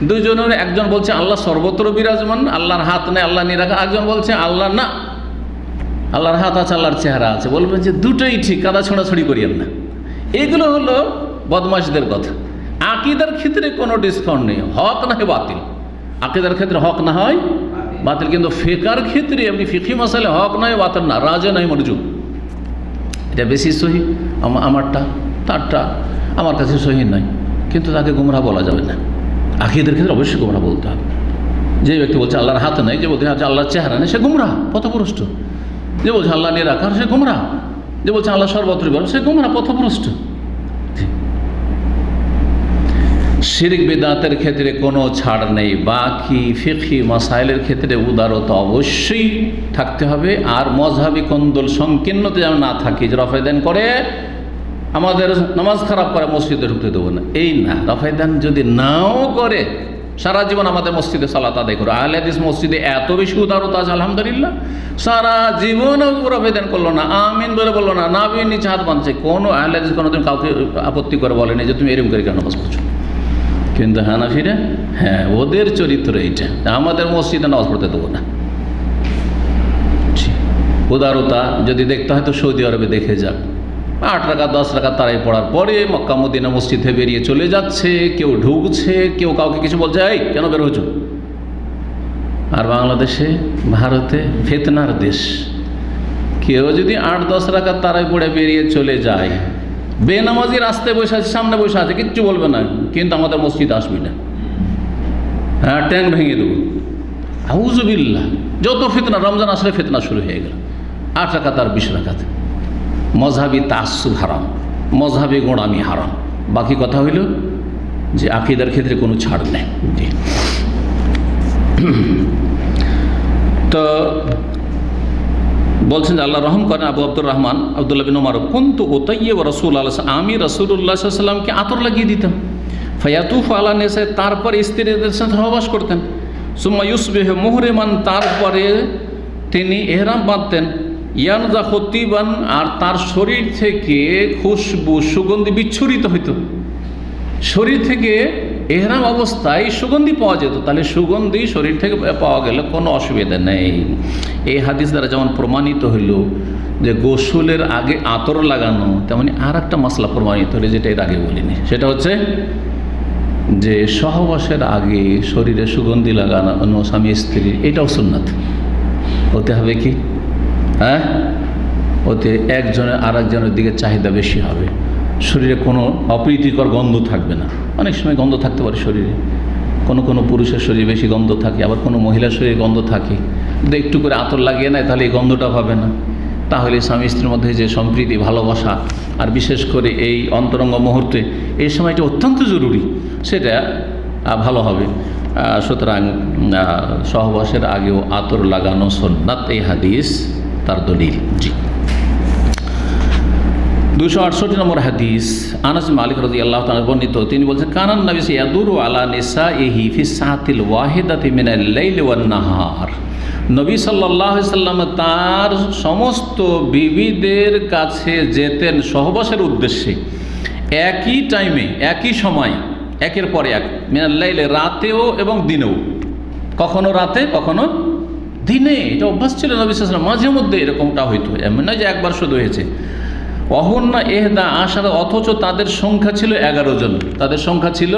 দুজনের, একজন বলছে আল্লাহ সর্বত্র বিরাজমান, আল্লাহর হাত নেই, আল্লাহ নিরাকার, একজন বলছে আল্লাহ না, আল্লাহর হাত আছে, আল্লাহর চেহারা আছে। বলবেন যে দুটোই ঠিক, কাদা ছোঁড়াছড়ি করিয়েন না। এইগুলো হলো বদমাশদের কথা। আকীদার ক্ষেত্রে কোনো ডিসকাউন্ট নেই, হক না হয় বাতিল। আকীদার ক্ষেত্রে হক না হয় বাতিল, কিন্তু ফিকার ক্ষেত্রে আপনি ফিকহি মাসাইলে হক নয় বাতিল না, রাজে নয় মরজুব, এটা বেশি সহি, আমারটা তারটা আমার কাছে সহি নয়, কিন্তু তাকে গুমরাহ বলা যাবে না। আকীদার ক্ষেত্রে অবশ্যই গুমরাহ বলতে হবে। যে ব্যক্তি বলছে আল্লাহর হাত নেই, যে বলছে আল্লাহর চেহারা নেই, সে গুমরাহ, পথভ্রষ্ট। যে বলছে আল্লাহ নিরাকার, সে গুমরাহ। যে বলছে আল্লাহ সর্বত্র বিরাজমান, সে গুমরাহ, পথভ্রষ্ট। শিরক বিদআতের ক্ষেত্রে কোনো ছাড় নেই। বাকি ফিকহি মাসাইলের ক্ষেত্রে উদারতা অবশ্যই থাকতে হবে। আর মজহাবি কোন্দল সংকীর্ণতা যেন না থাকে, যে রফায়দান করে আমাদের নামাজ খারাপ করে মসজিদে ঢুকতে দেবো না, এই না। রফায়দান যদি নাও করে, সারা জীবন আমাদের মসজিদে সালাত আদায় করে, আহলে হাদিস মসজিদে এত বেশি উদারতা আছে আলহামদুলিল্লাহ, সারা জীবন রফায়দান করলো না, আমিন বলে বললো না, নাবির নিচে হাত বাঁধছে, কোনো আহলে হাদিস কোনোদিন কাউকে আপত্তি করে বলেনি যে তুমি এরকম করে কেন নামাজ পড়ছো। কিন্তু হানাফিরা, হ্যাঁ, ওদের চরিত্র এইটা, আমাদের মসজিদে নামাজ পড়তে দেবো না। উদারতা যদি দেখতে হয় তো সৌদি আরবে দেখে যাক, 8 রাকাত 10 রাকাত তারাই পড়ার পরে মক্কা মদিনা মসজিদে বেরিয়ে চলে যাচ্ছে, কেউ ঢুকছে, কেউ কাউকে কিছু বলছে, এই কেন বের হচ্ছ। আর বাংলাদেশে, ভারতে ফিতনার দেশ, কেউ যদি 8-10 রাকাত তারাই পড়ে বেরিয়ে চলে যায়, বেনামাজি রাস্তায় বসে আছে, সামনে বসে আছে, কিচ্ছু বলবে না, কিন্তু আমাদের মসজিদ আসবি না, হ্যাঁ ট্যাং ভেঙে দেবো। আউযুবিল্লাহ, যত ফিতনা, রমজান আসলে ফিতনা শুরু হয়ে গেল। 8 রাকাত আর 20 রাকাত, মজহাবি তাআসসুব হারাম, মজহাবি গোঁড়ামি হারাম। বাকি কথা হইল যে আকীদার ক্ষেত্রে কোনো ছাড় নেই। তো বলছেন যে আল্লাহ রহম করেন, আবু আব্দুর রহমান আব্দুল্লাহ বিন উমর, কুনতু উতাইয়্যিবু রাসূলুল্লাহ, আমি রাসূলুল্লাহ সাল্লাল্লাহু আলাইহি ওয়াসাল্লামকে আতর লাগিয়ে দিতাম। ফায়াতুফু আলা নিসা, তারপর স্ত্রীদের সাথে সহবাস করতেন। সুম্মা ইউসবিহু মুহরিমান, তারপরে তিনি ইহরাম বাঁধতেন। ইয়ানজা খতিবান, আর তার শরীর থেকে খুশবু, সুগন্ধি বিচ্ছুরিত হইত। শরীর থেকে এহরাম অবস্থায় সুগন্ধি পাওয়া যেত, তাহলে সুগন্ধি শরীর থেকে পাওয়া গেলে কোনো অসুবিধা নেই। এই হাদিস দ্বারা যেমন প্রমাণিত হইল যে গোসলের আগে আতর লাগানো, তেমনি আর একটা মশলা প্রমাণিত হলো, যেটা এর আগে বলিনি, সেটা হচ্ছে যে সহবাসের আগে শরীরে সুগন্ধি লাগানো স্বামী স্ত্রীর, এটাও সুন্নাত। হতে হবে কি, হ্যাঁ, ওতে একজনের আর একজনের দিকে চাহিদা বেশি হবে, শরীরে কোনো অপ্রীতিকর গন্ধ থাকবে না। অনেক সময় গন্ধ থাকতে পারে শরীরে, কোনো পুরুষের শরীরে বেশি গন্ধ থাকে, আবার কোনো মহিলার শরীরে গন্ধ থাকে, যদি একটু করে আতর লাগিয়ে নেয় তাহলে এই গন্ধটা পাবে না। তাহলে স্বামী স্ত্রীর মধ্যে যে সম্প্রীতি, ভালোবাসা, আর বিশেষ করে এই অন্তরঙ্গ মুহূর্তে এই সময়টা অত্যন্ত জরুরি, সেটা ভালো হবে। সুতরাং সহবাসের আগেও আতর লাগানো সুন্নাত, এই হাদিস তার দলিল। জি, 268 নম্বর হাদিস, আনাস মালিক রাদিয়াল্লাহু তাআলা বর্ণিত, তিনি বলছেন, কানান নবী ইয়াদুরু আলা নিসাইহি ফি সাআতিল ওয়াহিদাতি মিনাল লাইলি ওয়ান নাহার। নবী সাল্লাল্লাহু আলাইহি সাল্লাম তার সমস্ত বিবিদের কাছে যেতেন সহবাসের উদ্দেশ্যে, একই টাইমে, একই সময়, একের পর এক, মিনাল লাইলি, রাতেও এবং দিনেও, কখনো রাতে কখনো দিনে। এটা অভ্যাস ছিল নবী সাল্লাল্লাহু আলাইহি ওয়াসাল্লাম, মাঝে মধ্যে এরকমটা হইতো, এমন নয় যে একবার শুধু হয়েছে। অহন্না এহদা আশারা, অথচ তাদের সংখ্যা ছিল 11 জন, তাদের সংখ্যা ছিল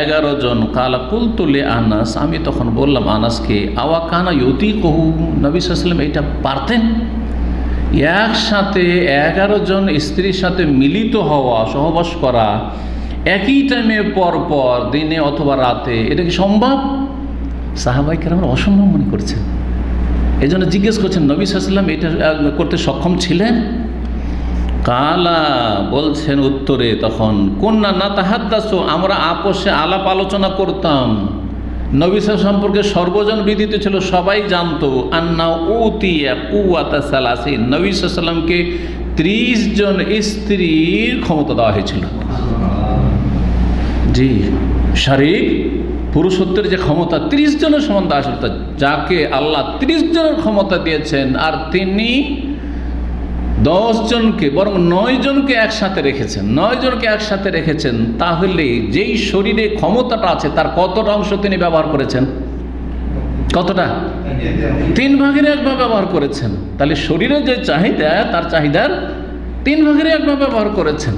11 জন। কালা কুলতু লি আনাস, আমি তখন বললাম আনাসকে, আওয়া কানা ইউতিকুহু, নবী সাল্লাল্লাহু আলাইহি ওয়াসাল্লাম এটা পারতেন, একসাথে 11 জন স্ত্রীর সাথে মিলিত হওয়া, সহবাস করা একই টাইমে, পর পর, দিনে অথবা রাতে, এটা কি সম্ভব? সাহাবায়ে কেরামরা অসম্ভব মনে করছেন, এই জন্য জিজ্ঞেস করছেন, নবী সাল্লাল্লাহু আলাইহি ওয়াসাল্লাম এটা করতে সক্ষম ছিলেন? কালা, বলছেন উত্তরে তখন, কুন্না নাতাহাদ্দাসু, আমরা আপোষে আলাপ আলোচনা করতাম। নবী সাল্লাল্লাহু সম্পর্কে সর্বজন বিদিত ছিল, সবাই জানতো, আন্না উতিয়া কুওয়াতা সালাসিন, নবী সাল্লাল্লাহু 30 জন স্ত্রীর ক্ষমতা দেওয়া হয়েছিল। জি, শারীরিক পুরুষত্বের যে ক্ষমতা 30 জনের সমান দেওয়া হয়েছিল, যাকে আল্লাহ 30 জনের ক্ষমতা দিয়েছেন, আর তিনি 10 জনকে, বরং 9 জনকে একসাথে রেখেছেন, 9 জনকে একসাথে রেখেছেন, তাহলে যেই শরীরে ক্ষমতাটা আছে তার কতটা অংশ তিনি ব্যবহার করেছেন? কতটা? 3 ভাগের 1 ভাগ ব্যবহার করেছেন। তাহলে শরীরের যে চাহিদা, তার চাহিদার 3 ভাগের 1 ভাগ ব্যবহার করেছেন।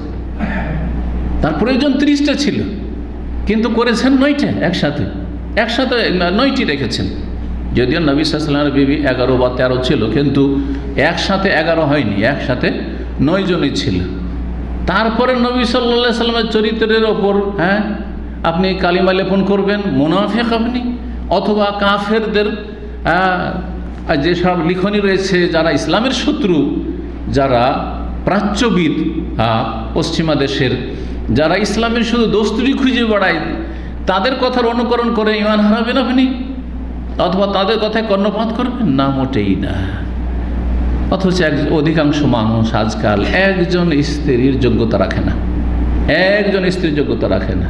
তার প্রয়োজন 30টা ছিল, কিন্তু করেছেন 9টা, একসাথে 9টি রেখেছেন। যদিও নবী সাল্লাল্লাহু আলাইহি ওয়াসাল্লামের বিবি 11 বা 13 ছিল, কিন্তু একসাথে 11 হয়নি, একসাথে 9 জনই ছিল। তারপরে নবী সাল্লাল্লাহু আলাইহি ওয়াসাল্লামের চরিত্রের ওপর, হ্যাঁ, আপনি কালিমা লেপন করবেন, মুনাফিক আপনি, অথবা কাফেরদের যেসব লিখনি রয়েছে, যারা ইসলামের শত্রু, যারা প্রাচ্যবিদ, পশ্চিমা দেশের যারা ইসলামের শুধু দোস্তুরি খুঁজে বেড়ায় তাদের কথার অনুকরণ করে ঈমান হারাবেন আপনি, অথবা তাদের কথায় কর্ণপাত করবেন না, মোটেই না। অথচ অধিকাংশ মানুষ আজকাল একজন স্ত্রীর যোগ্যতা রাখে না, একজন স্ত্রীর যোগ্যতা রাখে না।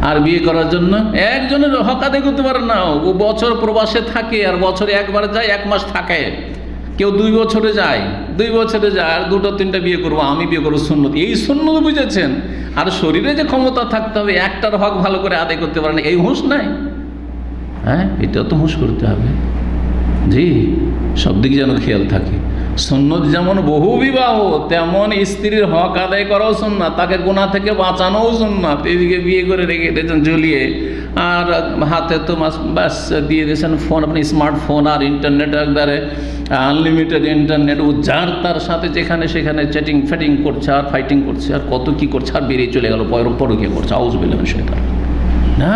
আর বিয়ে করার জন্য একজনের হক আদায় করতে পারে না। ও বছর প্রবাসে থাকে আর বছরে একবার যায়, 1 মাস থাকে। কেউ 2 বছরে যায়, 2 বছরে যায় আর 2-3টা বিয়ে করবো, আমি বিয়ে করবো সুন্নত। এই সুন্নত বুঝেছেন? আর শরীরে যে ক্ষমতা থাকতে হবে, একটার হক ভালো করে আদায় করতে পারে না, এই হুঁশ নাই। হ্যাঁ, এটাও তো হুঁশ করতে হবে। জি, সব দিকে যেন খেয়াল থাকে। সুন্নত যেমন বহু বিবাহ, তেমন স্ত্রীর হক আদায় করাও সুন্নাত, তাকে গুনাহ থেকে বাঁচানোও সুন্নাত। এদিকে বিয়ে করে রেখে দিয়েছেন ঝুলিয়ে, আর হাতে তো ব্যাস দিয়ে দিয়েছেন ফোন, আপনি স্মার্টফোন আর ইন্টারনেট, একবারে আনলিমিটেড ইন্টারনেট। ও যার তার সাথে যেখানে সেখানে চ্যাটিং ফ্যাটিং করছে আর ফাইটিং করছে আর কত কী করছে, আর বেরিয়ে চলে গেল পরকীয়া করছে। আউযুবিল্লাহি মিনাশ শাইতানির রাজিম। না,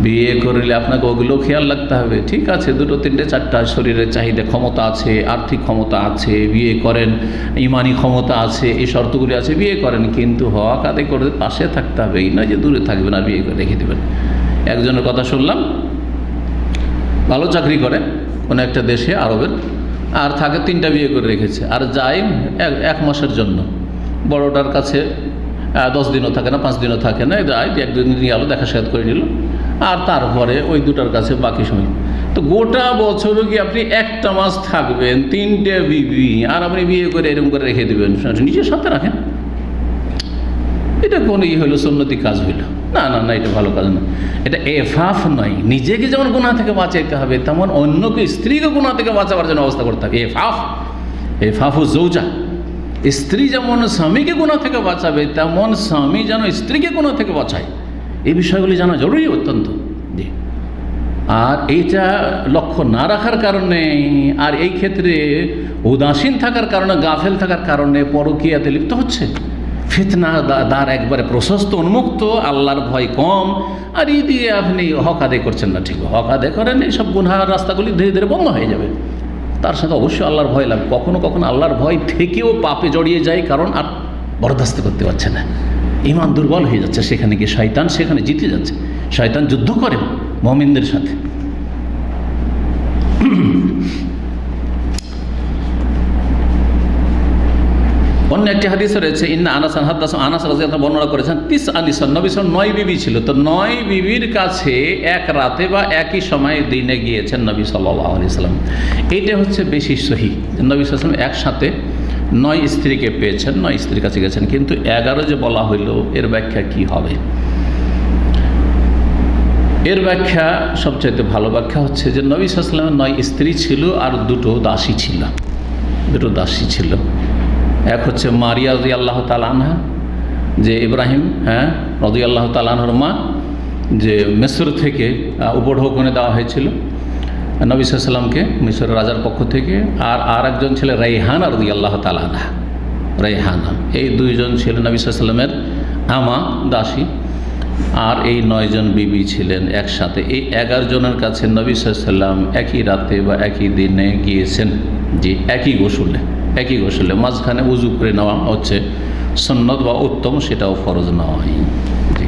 বিয়ে করলে আপনাকে ওগুলো খেয়াল রাখতে হবে। ঠিক আছে, 2-3-4টা শরীরের চাহিদা, ক্ষমতা আছে, আর্থিক ক্ষমতা আছে, বিয়ে করেন, ইমানি ক্ষমতা আছে, এই শর্তগুলি আছে, বিয়ে করেন, কিন্তু হক আদায় করে পাশে থাকতে হবে। এই নয় যে দূরে থাকবেন আর বিয়ে করে রেখে দেবেন। একজনের কথা শুনলাম, ভালো চাকরি করে কোনো একটা দেশে, আরবের, আর থাকে 3টা বিয়ে করে রেখেছে, আর যায় 1 মাসের জন্য। বড়টার কাছে 10 দিনও থাকে না, 5 দিনও থাকে না, যায় 1-2 দিন গেল, দেখা সাক্ষাৎ করে নিল, আর তারপরে ওই 2টার কাছে বাকি সময়। তো গোটা বছরও কি আপনি 1টা মাস থাকবেন, 3টে বিবি, আর আপনি বিয়ে করে এরকম করে রেখে দেবেন, নিজের সাথে রাখেন? এটা কোনো হইলো সুন্নতি কাজ হইল? না না না, এটা ভালো কাজ না, এটা এফাফ নয়। নিজেকে যেমন গুনাহ থেকে বাঁচাইতে হবে, তেমন অন্যকে, স্ত্রীকে গুনাহ থেকে বাঁচাবার জন্য অবস্থা করতে হবে। এফাফু জৌজা, স্ত্রী যেমন স্বামীকে গুনাহ থেকে বাঁচাবে, তেমন স্বামী যেন স্ত্রীকে গুনাহ থেকে বাঁচায়। এই বিষয়গুলি জানা জরুরি, অত্যন্ত। জি, আর এইটা লক্ষ্য না রাখার কারণে, আর এই ক্ষেত্রে উদাসীন থাকার কারণে, গাফেল থাকার কারণে পরকীয়াতে লিপ্ত হচ্ছে। ফিতনা দ্বার একবারে প্রশস্ত, উন্মুক্ত, আল্লাহর ভয় কম, আর এই দিয়ে আপনি হক আদায় করছেন না। ঠিক হক আদায় করেন, এইসব গুনাহের রাস্তাগুলি ধীরে ধীরে বন্ধ হয়ে যাবে। তার সাথে অবশ্যই আল্লাহর ভয় লাগবে। কখনো কখনো আল্লাহর ভয় থেকেও পাপে জড়িয়ে যায়, কারণ আর বরদাস্ত করতে পারছে না, ঈমান দুর্বল হয়ে যাচ্ছে। সেখানে গিয়ে শয়তান সেখানে জিতে যাচ্ছে। শয়তান যুদ্ধ করে মুমিনদের সাথে। অন্য একটি হাদিসে রয়েছে, ইন্না আনাসান হাদ্দাস, আনাস রাদিয়াল্লাহু বর্ণনা করেছেন, 9 নিসা, নবী সাল্লাল্লাহু 9 বিবি ছিল। তো 9 বিবির কাছে এক রাতে বা একই সময়ে দিনে গিয়েছেন নবী সাল্লাল্লাহু আলাইহি সাল্লাম। এইটা হচ্ছে বেশি সহিহ। নবী সাল্লাল্লাহু আলাইহি সাল্লাম একসাথে 9 স্ত্রীকে পেয়েছেন, 9 স্ত্রীর কাছে গেছেন। কিন্তু 11 যে বলা হইল, এর ব্যাখ্যা কি হবে? এর ব্যাখ্যা, সবচাইতে ভালো ব্যাখ্যা হচ্ছে যে নবী সাল্লাল্লাহু আলাইহি সাল্লামের 9 স্ত্রী ছিল আর 2 দাসী ছিল। 2 দাসী ছিল। এক হচ্ছে মারিয়া রাদিয়াল্লাহু তাআলা আনহা, যে ইব্রাহিম রাদিয়াল্লাহু তাআলা আনহার মা, যে মিসর থেকে উপঢৌকনে দেওয়া হয়েছিল নবী সাল্লাল্লাহু আলাইহি সাল্লামকে মিসরের রাজার পক্ষ থেকে। আর একজন ছিল রাইহানা রাদিয়াল্লাহু তাআলা আনহা, রাইহানা। এই 2 জন ছিলেন নবী সাল্লাল্লাহু আলাইহি সাল্লামের আমা, দাসী। আর এই 9 জন বিবি ছিলেন একসাথে। এই 11 জনের কাছে নবী সাল্লাল্লাহু আলাইহি সাল্লাম একই রাতে বা একই দিনে গিয়েছেন। জি, একই গোসলে। মাঝখানে উজু করে নেওয়া হচ্ছে সুন্নত বা উত্তম, সেটাও ফরজ নয়। জি,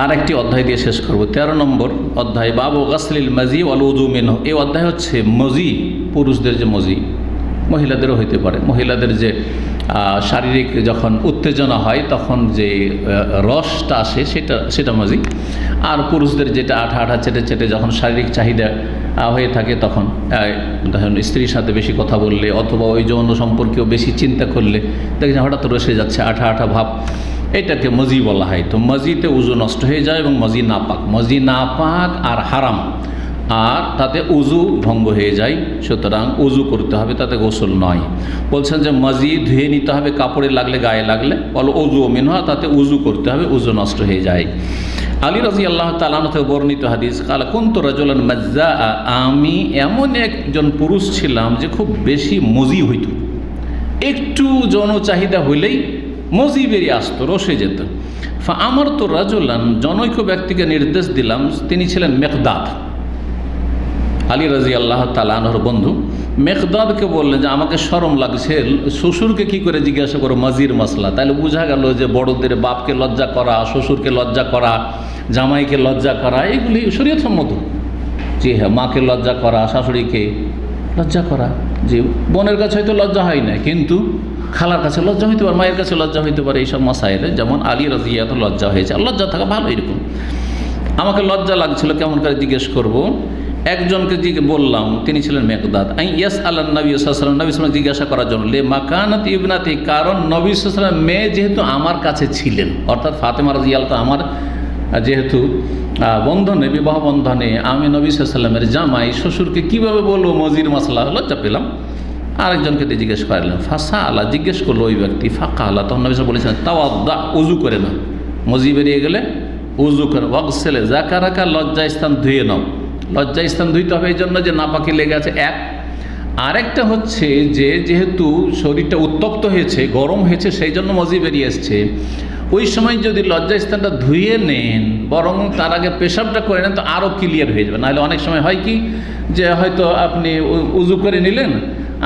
আর একটি অধ্যায় দিয়ে শেষ করব। 13 নম্বর অধ্যায়, বাবু গাসলিল মাজি ওয়াল উযু মিনহু। এই অধ্যায় হচ্ছে মজি, পুরুষদের যে মজি, মহিলাদেরও হইতে পারে। মহিলাদের যে শারীরিক যখন উত্তেজনা হয় তখন যে রসটা আসে, সেটা মজি। আর পুরুষদের যেটা আঠা চেটে যখন শারীরিক চাহিদা হয়ে থাকে, তখন স্ত্রীর সাথে বেশি কথা বললে অথবা ওই যৌন সম্পর্কেও বেশি চিন্তা করলে দেখছেন হঠাৎ রসে যাচ্ছে, আঠা ভাব, এটাকে মজি বলা হয়। তো মজিতে উজু নষ্ট হয়ে যায় এবং মজি নাপাক আর হারাম, আর তাতে উজু ভঙ্গ হয়ে যায়। সুতরাং উজু করতে হবে, তাতে গোসল নয়। বলছেন যে মজি ধুয়ে নিতে হবে, কাপড়ে লাগলে, গায়ে লাগলে, বলো উজু মিনহা, তাতে উজু করতে হবে, উজু নষ্ট হয়ে যায়। আলী রাদিয়াল্লাহু তাআলা আনহু থেকে বর্ণিত হাদিস, কালা কুনতু রাজুলান মাজ্জা, আমি এমন একজন পুরুষ ছিলাম যে খুব বেশি মজি হইত। একটু যৌন চাহিদা হইলেই মজি বেরিয়ে আসতো, রসে যেত। আমার তো রাজুলান, জনৈক ব্যক্তিকে নির্দেশ দিলাম, তিনি ছিলেন মেকদাদ। আলী রাদিয়াল্লাহু তাআলা আনহুর বন্ধু মেকদাদকে বললেন যে আমাকে শরম লাগছে, শ্বশুরকে কি করে জিজ্ঞাসা করো মাজির মাসলা। তাহলে বোঝা গেল যে বড়দের বাপকে লজ্জা করা, শ্বশুরকে লজ্জা করা, জামাইকে লজ্জা করা, এগুলি শরীয়ত সম্মত। জি হ্যাঁ, মাকে লজ্জা করা, শাশুড়িকে লজ্জা করা। যে বোনের কাছে হয়তো লজ্জা হয় না, কিন্তু খালার কাছে লজ্জা হইতে পারে, মায়ের কাছে লজ্জা হইতে পারে, এইসব মাসাইলে যেমন আলী রাদিয়াল্লাহু লজ্জা হয়েছে। আর লজ্জা থাকা ভালো। এরকম আমাকে লজ্জা লাগছিল, কেমন করে জিজ্ঞেস করব। একজনকে বললাম, তিনি ছিলেন মেকদাদ। ইয়াস আল্লাহ নবী সাল্লাল্লাহু আলাইহি ওয়াসাল্লাম, নবী সাল্লাল্লাহু আলাইহি ওয়াসাল্লাম জিজ্ঞাসা করার জন্য, লে মাকানাত ইবনাতি, কারণ নবী সাল্লাল্লাহু আলাইহি ওয়াসাল্লাম মেয়ে যেহেতু আমার কাছে ছিলেন, অর্থাৎ ফাতেমা রাদিয়াল্লাহু আমার যেহেতু বন্ধনে, বিবাহ বন্ধনে আমি নবী সাল্লাল্লাহু আলাইহি ওয়াসাল্লামের জামাই, শ্বশুরকে কীভাবে বলবো মজির মাসলা, লজ্জা পেলাম। আরেকজনকে দিয়ে জিজ্ঞেস করলেন, ফাঁসা আল্লাহ, জিজ্ঞেস করলো ওই ব্যক্তি, ফাঁকা আল্লাহ, তখন নবী সাল্লাল্লাহু আলাইহি ওয়াসাল্লাম বলেছেন, তাওয়াদ্দা, উজু করে নাও, মজি বেরিয়ে গেলে উজু করে, ওয়াগসিল যাকারাকা, লজ্জা স্থান ধুয়ে নাও। লজ্জা স্থান ধুইতে হবে এই জন্য যে নাপাকি লেগে আছে, এক। আরেকটা হচ্ছে যে যেহেতু শরীরটা উত্তপ্ত হয়েছে, গরম হয়েছে, সেই জন্য মজি বেরিয়ে এসছে, ওই সময় যদি লজ্জা স্থানটা ধুয়ে নেন, বরং তার আগে পেশাবটা করে নেন, তো আরও ক্লিয়ার হয়ে যাবে। নাহলে অনেক সময় হয় কি, যে হয়তো আপনি উজু করে নিলেন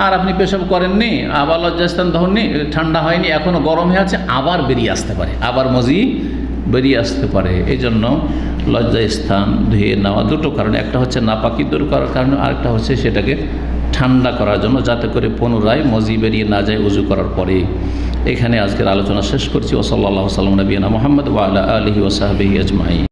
আর আপনি পেশাব করেননি, আবার লজ্জাস্থান ধরনি, ঠান্ডা হয়নি, এখনও গরম হয়ে আছে, আবার বেরিয়ে আসতে পারে, আবার মজি বেরিয়ে আসতে পারে। এই জন্য লজ্জা স্থান ধুয়ে নেওয়া দুটো কারণে, একটা হচ্ছে নাপাকি দূর করার কারণে, আরেকটা হচ্ছে সেটাকে ঠান্ডা করার জন্য, যাতে করে পুনরায় মজি বেরিয়ে না যায় উজু করার পরে। এখানে আজকের আলোচনা শেষ করছি। ওয়া সাল্লাল্লাহু আলা সাল্লাম নবিয়ানা মুহাম্মদ ওয়া আলা আলিহি ওয়া সাহবিহি আজমাইন।